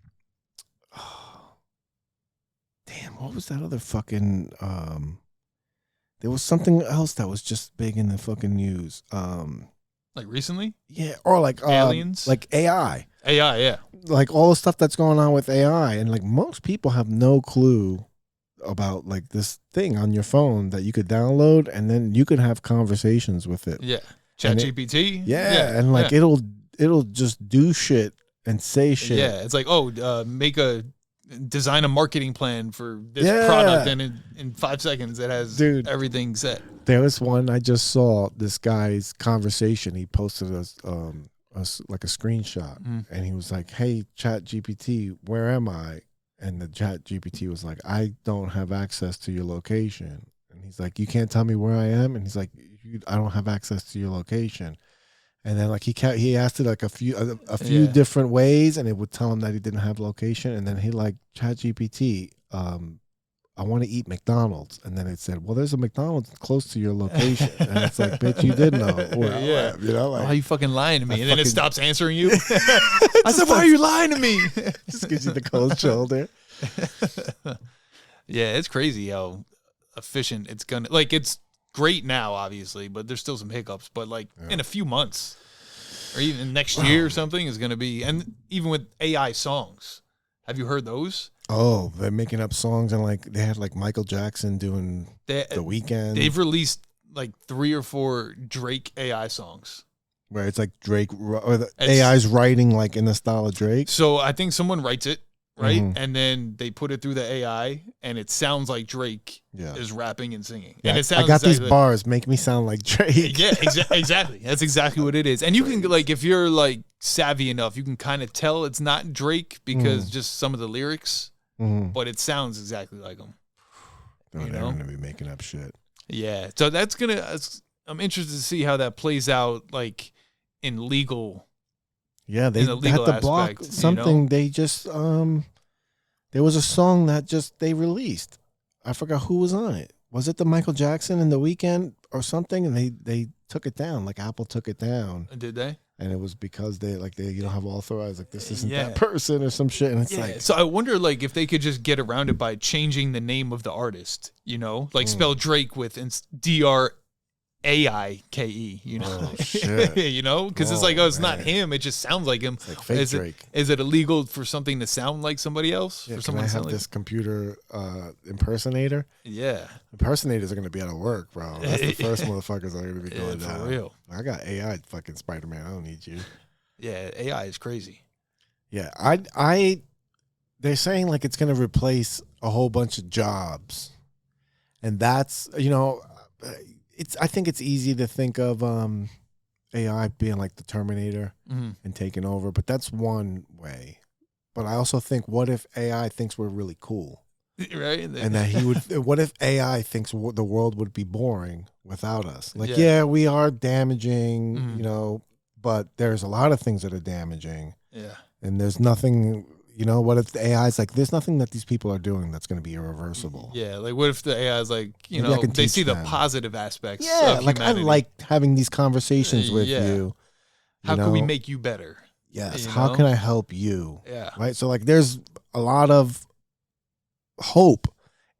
what was that other fucking there was something else that was just big in the fucking news. like recently? Yeah, or like Aliens? like AI. AI, yeah. Like all the stuff that's going on with AI, and like most people have no clue about like this thing on your phone that you could download and then you could have conversations with it. Yeah. And ChatGPT? Yeah, and like it'll just do shit and say shit. Yeah, it's like, design a marketing plan for this Yeah. product, and in 5 seconds it has Dude. everything set. There was one I just saw. This guy's conversation. He posted like a screenshot, and he was like, "Hey, Chat GPT, where am I?" And the Chat GPT was like, "I don't have access to your location." And he's like, "You can't tell me where I am?" And he's like, "I don't have access to your location." And then like he asked it like a few Yeah. different ways, and it would tell him that he didn't have location. And then he like, Chat GPT, I want to eat McDonald's. And then it said, well, there's a McDonald's close to your location. And it's like, bitch, you did know where I Yeah. live, you know? Why are Like, you fucking lying to me? I And then it fucking- stops answering you. I said, why are you lying to me? just gives you the cold shoulder. Yeah, it's crazy how efficient it's gonna. Like, it's great now, obviously, but there's still some hiccups. But like in a few months, or even next year or something, is gonna be. And even with AI songs, have you heard those? Oh, they're making up songs, and like they had like Michael Jackson doing They, The Weeknd, they've released like 3 or 4 Drake AI songs. where it's like Drake, or the It's- AI's writing like in the style of Drake. So I think someone writes it, right? Mhm. And then they put it through the AI, and it sounds like Drake Yeah. is rapping and singing. Yeah, And it sounds I got these exactly- bars make me sound like Drake. Yeah, exactly. That's exactly what it is. And you can like, if you're like savvy enough, you can kind of tell it's not Drake because just some of the lyrics, Mhm. but it sounds exactly like him. Oh, You they're know? gonna be making up shit. Yeah. So that's I'm interested to see how that plays out, like in legal. Yeah, they in the had legal to block aspect, you something. know? They just there was a song that just they released. I forgot who was on it. Was it the Michael Jackson and The Weeknd or something? And they took it down. Like Apple took it down, Did they? and it was because they don't have authorized. Like this isn't Yeah. that person or some shit. And it's Yeah. like So I wonder, like, if they could just get around it by changing the name of the artist. You know, like spell Drake with DRAIKE. You know, Oh, shit. you know, because it's Oh, like, oh, it's not man. him. It just sounds like him. like fake is Drake. Is it illegal for something to sound like somebody else? Yeah, for can someone I to have sound like, this computer impersonator? yeah, Impersonators are gonna be out of work, bro. That's the first motherfuckers that are gonna be Yeah, going for down. real. I got AI fucking Spider-Man. I don't need you. yeah. AI is crazy. Yeah, they're saying like it's going to replace a whole bunch of jobs, and that's I think it's easy to think of AI being like the Terminator Mhm. and taking over, but that's one way. But I also think, what if AI thinks we're really cool, Right? and that he would? What if AI thinks the world would be boring without us? Like, Yeah. yeah, we are damaging, Mhm. but there's a lot of things that are damaging. Yeah. And there's nothing, you know, what if the AI is like, there's nothing that these people are doing that's going to be irreversible. Yeah, like what if the AI is like, you Maybe I know, can they teach see the them. positive aspects. Yeah, of like humanity. I like having these conversations with Yeah. you. How can we make you better? Yes. you How know? can I help you? Yeah. Right. So like, there's a lot of hope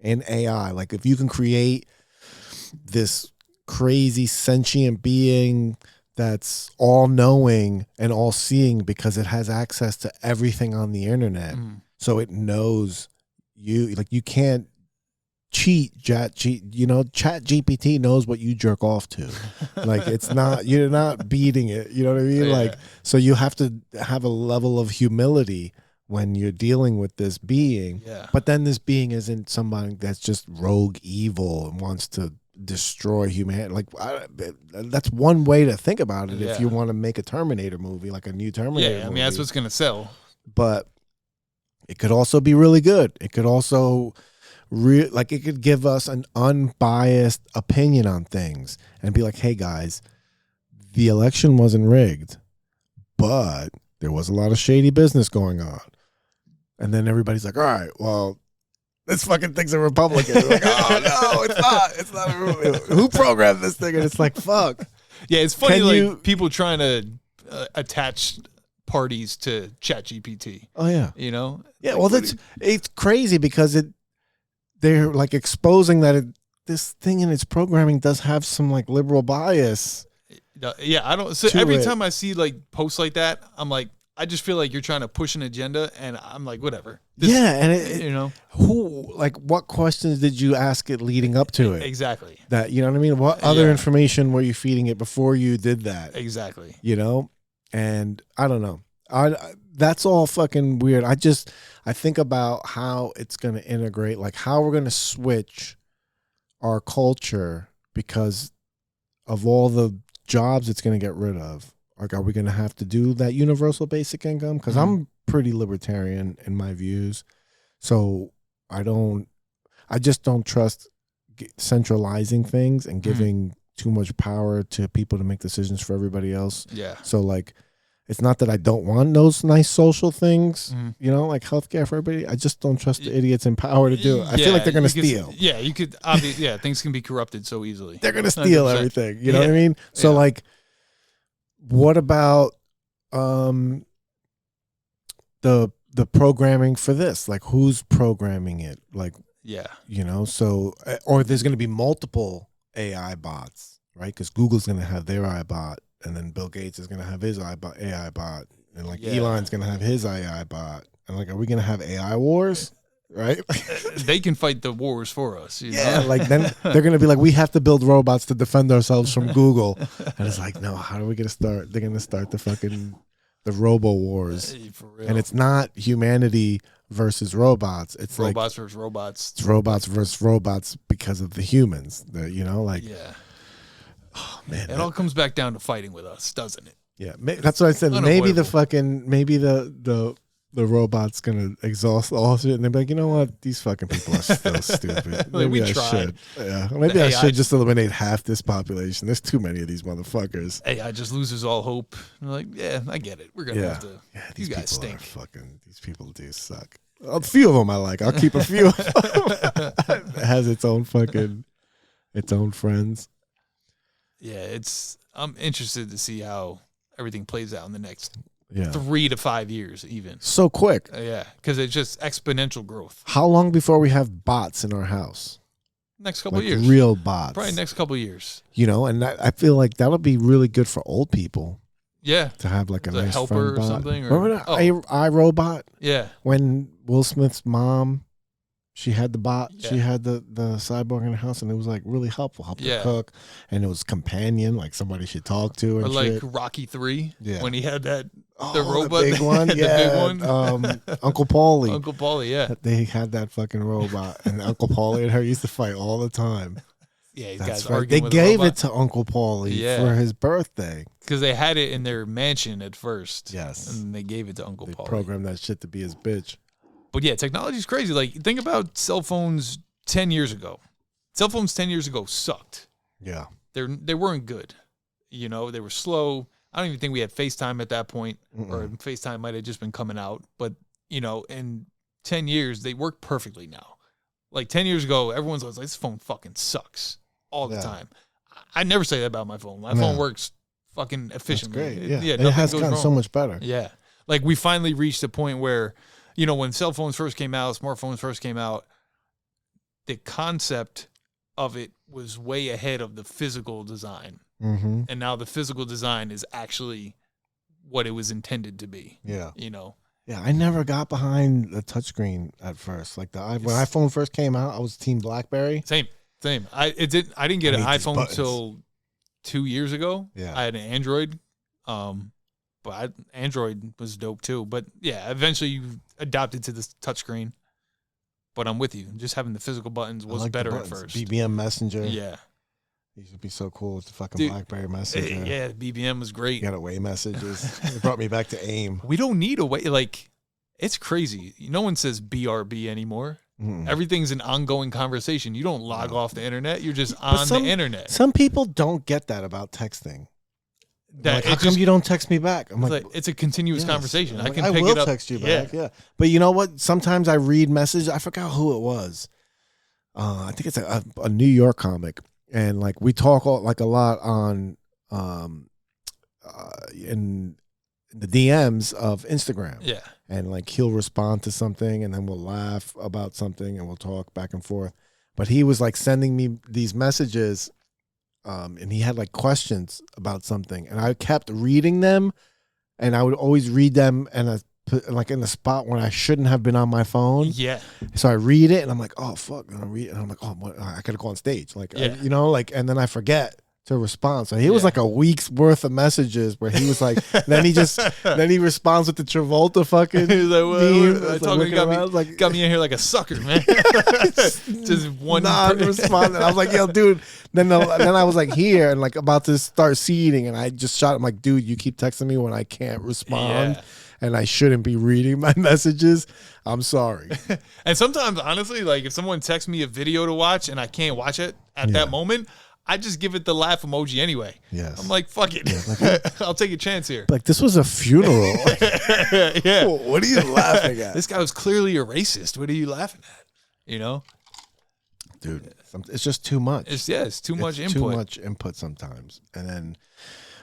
in AI. Like if you can create this crazy sentient being that's all knowing and all seeing because it has access to everything on the internet. Mhm. So it knows you, like you can't cheat, chat GPT knows what you jerk off to. Like it's not, you're not beating it. You know what I mean? Yeah. Like, so you have to have a level of humility when you're dealing with this being. Yeah. But then this being isn't somebody that's just rogue evil and wants to destroy humanity. Like that's one way to think about it. If Yeah. you want to make a Terminator movie, like a new Terminator Yeah, I mean movie. that's what's gonna sell. But it could also be really good. It could also like it could give us an unbiased opinion on things and be like, hey guys, the election wasn't rigged, but there was a lot of shady business going on. And then everybody's like, all right, well, this fucking thing's a Republican. They're like, oh no, it's not. It's not. Who programmed this thing? And it's like, fuck. Yeah, it's funny, Can like you- people trying to attach parties to ChatGPT. Oh yeah. You know? Yeah. Like, Well, what it's crazy because they're like exposing that this thing in its programming does have some like liberal bias. yeah, I don't. So To every it. time I see like posts like that, I'm like, I just feel like you're trying to push an agenda, and I'm like, whatever. Yeah, and you know, what questions did you ask it leading up to it? exactly, That, you know what I mean? What other Yeah. information were you feeding it before you did that? exactly. You know? And I don't know. That's all fucking weird. I think about how it's going to integrate, like how we're going to switch our culture because of all the jobs it's going to get rid of. Like, are we going to have to do that universal basic income? Because I'm pretty libertarian in my views. So I just don't trust centralizing things and giving too much power to people to make decisions for everybody else. Yeah. So like, it's not that I don't want those nice social things, Mhm. you know, like healthcare for everybody. I just don't trust the idiots in power to do it. I feel like they're going to you could- steal. Yeah, you could. Obviously, yeah, things can be corrupted so easily. They're going to steal 100%. everything. You know what I mean? So Yeah. like, what about the programming for this? Like, who's programming it? Like, Yeah. you know, so or there's going to be multiple AI bots, right? Because Google's going to have their AI bot, and then Bill Gates is going to have his AI bot, and like Yeah. Elon's going to have his AI bot, and like, are we going to have AI wars? Right? They can fight the wars for us. You Yeah, know? like then they're gonna be like, we have to build robots to defend ourselves from Google, and it's like, no, how are we gonna start? They're gonna start the robo wars, For real. and it's not humanity versus robots. It's robots versus robots. it's robots versus robots because of the humans. You know, like, Yeah. oh man, It all comes back down to fighting with us, doesn't it? yeah, that's what I said. Maybe the robot's gonna exhaust all shit, and they're like, you know what? These fucking people are still stupid. Maybe we I tried. should. Yeah, maybe I AI should just eliminate half this population. There's too many of these motherfuckers. AI just loses all hope. They're like, yeah, I get it. We're gonna Yeah. have to. Yeah, These guys people stink. are fucking. These people do suck. A few of them I like. I'll keep a few. It has its own friends. Yeah, I'm interested to see how everything plays out in the next Yeah, 3 to 5 years, even. so quick. Yeah, because it's just exponential growth. How long before we have bots in our house? Next couple Like years, real bots. probably next couple years. You know, and I feel like that'll be really good for old people Yeah, to have like a The nice helper friend or bot. something, or- Remember that Oh. iRobot? yeah, When Will Smith's mom, she had the bot, she Yeah. had the cyborg in the house, and it was like really helpful, helped her Yeah. cook, and it was companion, like somebody she talked to and or like shit. Rocky 3, Yeah. when he had that Oh, robot, the big one, the big yeah, one. Uncle Paulie. Uncle Paulie, yeah, They had that fucking robot, and Uncle Paulie and her used to fight all the time. yeah. These That's guys right. They arguing with gave it to Uncle Paulie Yeah. for his birthday. because they had it in their mansion at first. Yes. and they gave it to Uncle They Paulie. programmed that shit to be his bitch. But yeah, technology's crazy. Like, think about cell phones 10 years ago. Cell phones 10 years ago sucked. Yeah. They weren't good. You know, they were slow. I don't even think we had FaceTime at that point, or FaceTime might have just been coming out. But in 10 years, they work perfectly now. Like 10 years ago, everyone's always like, this phone fucking sucks all the time. I never say that about my phone. My phone works fucking efficiently. That's great. Yeah, nothing it has goes gotten wrong. so much better. Yeah. Like we finally reached a point where, when cell phones first came out, smartphones first came out, the concept of it was way ahead of the physical design. Mm-hmm. And now the physical design is actually what it was intended to be. Yeah. Yeah, I never got behind the touchscreen at first. Like when iPhone first came out, I was Team BlackBerry. Same. I didn't get an iPhone until 2 years ago. Yeah. I had an Android. But Android was dope too. But yeah, eventually you adopted to this touchscreen. But I'm with you. Just having the physical buttons was better at first. BBM Messenger. Yeah. It used to be so cool with the fucking BlackBerry Messenger. Yeah, BBM was great. You got away messages. It brought me back to AIM. We don't need away. Like, it's crazy. No one says BRB anymore. Everything's an ongoing conversation. You don't log off the internet. You're just on the internet. Some people don't get that about texting. Like, how come you don't text me back? I'm like, it's a continuous conversation. I can pick it up. Text you back. Yeah. But you know what? Sometimes I read messages. I forgot who it was. I think it's a New York comic, and like we talk a lot on in the DMs of Instagram. Yeah. And like he'll respond to something, and then we'll laugh about something, and we'll talk back and forth. But he was like sending me these messages. And he had like questions about something, and I kept reading them, and I would always read them and like in the spot when I shouldn't have been on my phone. Yeah. So I read it, and I'm like, oh fuck, and I read it, and I'm like, oh, I gotta go on stage, like, and then I forget to respond. So he was like a week's worth of messages where he was like, then he responds with the Travolta fucking. He's like, meme. Got me in here like a sucker, man. Just one non-responding. I was like, yo, dude. Then I was like here and like about to start seeding, and I just shot him like, dude, you keep texting me when I can't respond, and I shouldn't be reading my messages. I'm sorry. And sometimes, honestly, like if someone texts me a video to watch and I can't watch it at that moment, I just give it the laugh emoji anyway. Yes. I'm like, fuck it. I'll take a chance here. Like, this was a funeral. Yeah. What are you laughing at? This guy was clearly a racist. What are you laughing at? Dude, it's just too much. It's too much input. Too much input sometimes. And then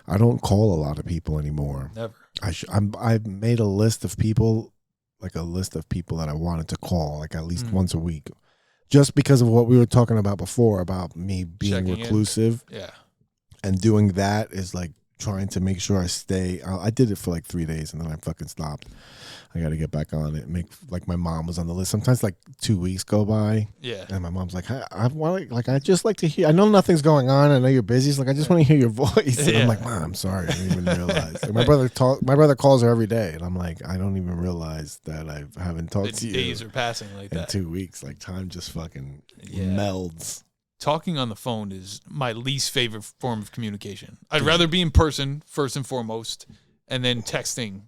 I don't call a lot of people anymore. Never. I've made a list of people, like a list of people that I wanted to call, like at least once a week. Just because of what we were talking about before, about me being Checking reclusive. Yeah. And doing that is like trying to make sure I stay. I did it for like 3 days, and then I fucking stopped. I got to get back on it. Make like my mom was on the list. Sometimes like 2 weeks go by. Yeah. And my mom's like, I want like I just like to hear. I know nothing's going on. I know you're busy. It's like I just want to hear your voice. And I'm like, Mom, I'm sorry. I didn't even realize. Like, my brother calls her every day, and I'm like, I don't even realize that I haven't talked to you. Days are passing like that. In 2 weeks, like time just fucking melds. Talking on the phone is my least favorite form of communication. I'd rather be in person first and foremost, and then texting.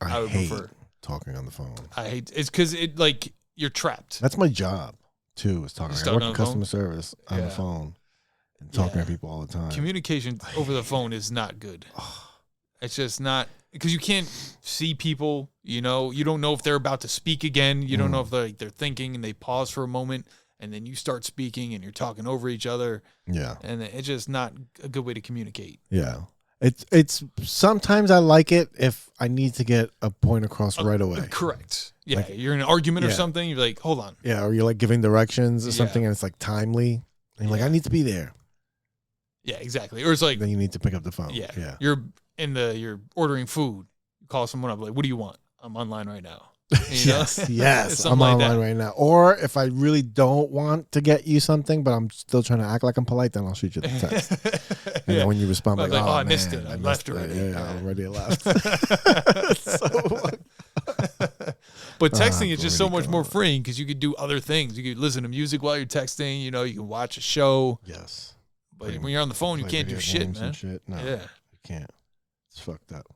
I would prefer talking on the phone. I hate it's because it like you're trapped. That's my job too. Is talking. I work in customer service on the phone and talking to people all the time. Communication over the phone is not good. It's just not because you can't see people. You don't know if they're about to speak again. You don't know if they're thinking and they pause for a moment. And then you start speaking and you're talking over each other. Yeah. And it's just not a good way to communicate. Yeah. It's sometimes I like it if I need to get a point across right away. Correct. Yeah. Like, you're in an argument or something. You're like, hold on. Yeah. Or you're like giving directions or something and it's like timely. And you're like, I need to be there. Yeah, exactly. Or it's like. Then you need to pick up the phone. Yeah. You're ordering food. You call someone up like, what do you want? I'm online right now. Yes, I'm online right now. Or if I really don't want to get you something, but I'm still trying to act like I'm polite, then I'll shoot you the text. And then when you respond, like, oh, I missed it. I left already. Yeah, I already left. But texting is just so much more freeing because you could do other things. You could listen to music while you're texting. You can watch a show. Yes. But when you're on the phone, you can't do shit, man. No, you can't. It's fucked up.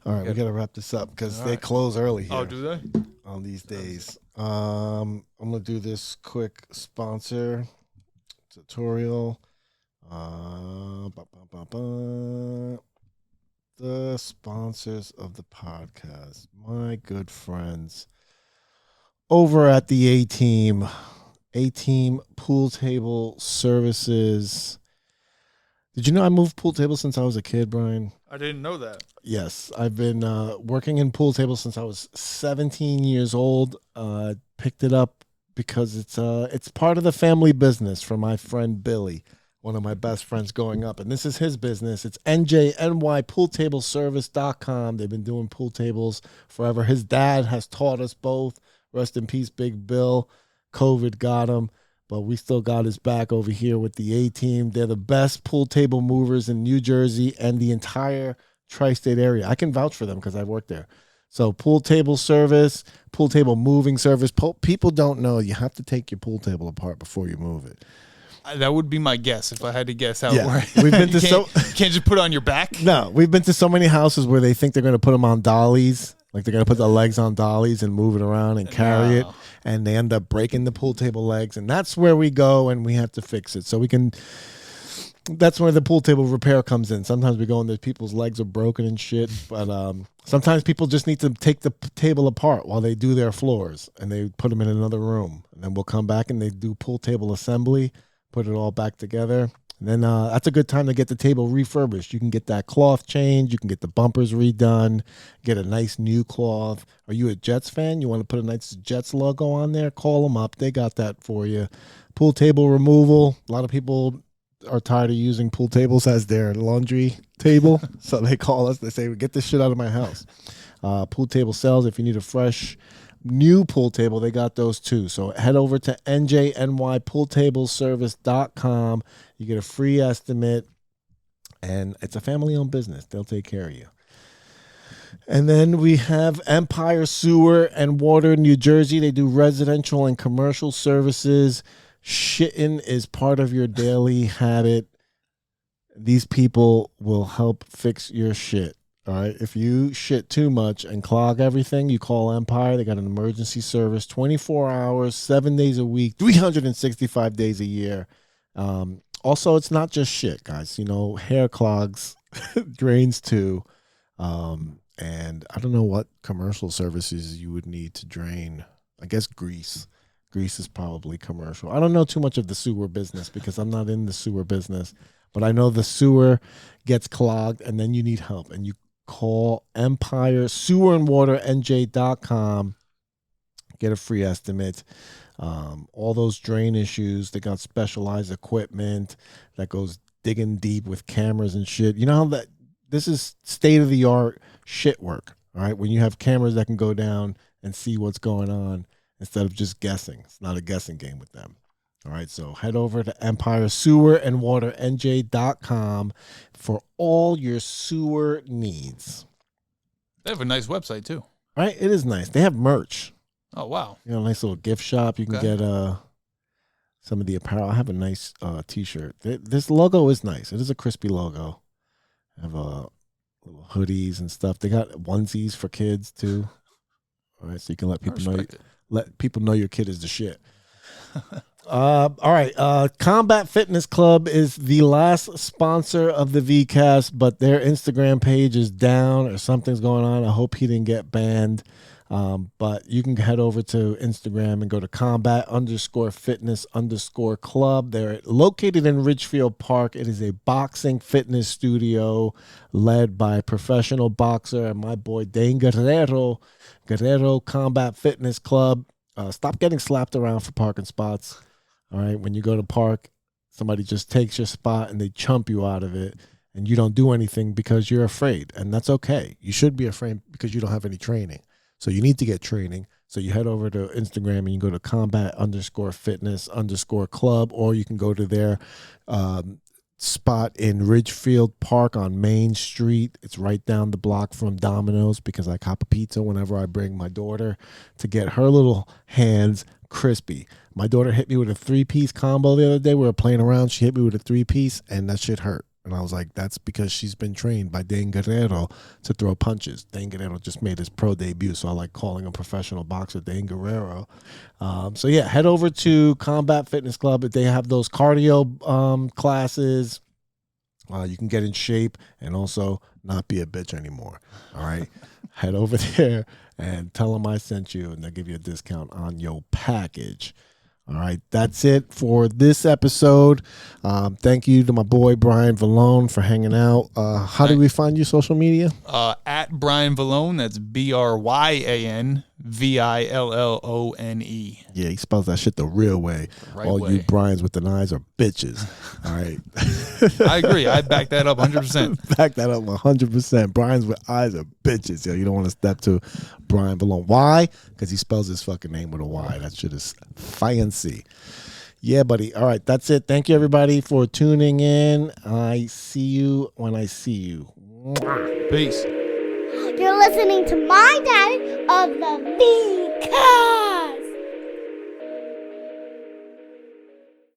All right, we got to wrap this up because they close early here. Oh, do they? On these days. I'm going to do this quick sponsor tutorial. the sponsors of the podcast, my good friends over at the A-Team Pool Table Services. Did you know I moved pool tables since I was a kid, Brian? I didn't know that. Yes, I've been working in pool tables since I was 17 years old. Picked it up because it's part of the family business from my friend Billy, one of my best friends growing up. And this is his business. It's njnypooltableservice.com. They've been doing pool tables forever. His dad has taught us both. Rest in peace, Big Bill. COVID got him, but we still got his back over here with the A-Team. They're the best pool table movers in New Jersey and the entire tri-state area. I can vouch for them because I've worked there. So pool table service, pool table moving service. People don't know you have to take your pool table apart before you move it. That would be my guess if I had to guess how Yeah. it works. We've been to you can't just put it on your back. No, we've been to so many houses where they think they're going to put them on dollies. Like they're going to put the legs on dollies and move it around and carry it. And they end up breaking the pool table legs. And that's where we go and we have to fix it. So we can, that's where the pool table repair comes in. Sometimes we go and there's people's legs are broken and shit. But sometimes people just need to take the table apart while they do their floors. And they put them in another room. And then we'll come back and they do pool table assembly, put it all back together. And then that's a good time to get the table refurbished. You can get that cloth changed. You can get the bumpers redone. Get a nice new cloth. Are you a Jets fan? You want to put a nice Jets logo on there? Call them up. They got that for you. Pool table removal. A lot of people are tired of using pool tables as their laundry table. So they call us. They say, get this shit out of my house. Pool table sales. If you need a fresh new pool table, they got those too. So head over to njnypooltableservice.com. You get a free estimate, and it's a family-owned business. They'll take care of you. And then we have Empire Sewer and Water, New Jersey. They do residential and commercial services. Shitting is part of your daily habit. These people will help fix your shit. All right. If you shit too much and clog everything, you call Empire. They got an emergency service 24 hours, 7 days a week, 365 days a year. Also, it's not just shit, guys. You know, hair clogs, drains too. And I don't know what commercial services you would need to drain. I guess grease. Grease is probably commercial. I don't know too much of the sewer business because I'm not in the sewer business. But I know the sewer gets clogged and then you need help. And you call Empire Sewer and Water NJ.com. Get a free estimate. All those drain issues, they got specialized equipment that goes digging deep with cameras and shit. You know how that this is state of the art shit work, all right? When you have cameras that can go down and see what's going on instead of just guessing. It's not a guessing game with them. All right, so head over to Empire Sewer and Water NJ.com for all your sewer needs. They have a nice website too. All right, it is nice. They have merch. Oh, wow. You know, a nice little gift shop. You can get some of the apparel. I have a nice T-shirt. This logo is nice. It is a crispy logo. I have little hoodies and stuff. They got onesies for kids too. All right, so you can let people know your kid is the shit. All right. Combat Fitness Club is the last sponsor of the VCast, but their Instagram page is down or something's going on. I hope he didn't get banned. But you can head over to Instagram and go to combat_fitness_club. They're located in Ridgefield Park. It is a boxing fitness studio led by professional boxer and my boy Dane Guerrero Combat Fitness Club. Stop getting slapped around for parking spots. All right. When you go to park, somebody just takes your spot and they chump you out of it and you don't do anything because you're afraid. And that's okay. You should be afraid because you don't have any training. So you need to get training. So you head over to Instagram and you go to combat_fitness_club, or you can go to their spot in Ridgefield Park on Main Street. It's right down the block from Domino's because I cop a pizza whenever I bring my daughter to get her little hands crispy. My daughter hit me with a 3-piece combo the other day. We were playing around. She hit me with a 3-piece and that shit hurt. And I was like, that's because she's been trained by Dane Guerrero to throw punches. Dane Guerrero just made his pro debut, so I like calling him professional boxer Dane Guerrero. So, yeah, head over to Combat Fitness Club. They have those cardio classes. You can get in shape and also not be a bitch anymore. All right. Head over there and tell them I sent you, and they'll give you a discount on your package. All right, that's it for this episode. Thank you to my boy Bryan Villone for hanging out. How do we find you social media? At Bryan Villone, that's BryanVillone. Yeah, he spells that shit the real way. Right All way. you Bryans with the eyes are bitches. All right. I agree. I back that up 100%. Back that up 100%. Bryans with eyes are bitches. Yo, you don't want to step to Bryan Villone. Why? Because he spells his fucking name with a Y. That shit is fancy. Yeah, buddy. All right, that's it. Thank you, everybody, for tuning in. I see you when I see you. Peace. You're listening to my dad of the Vic Cedeno.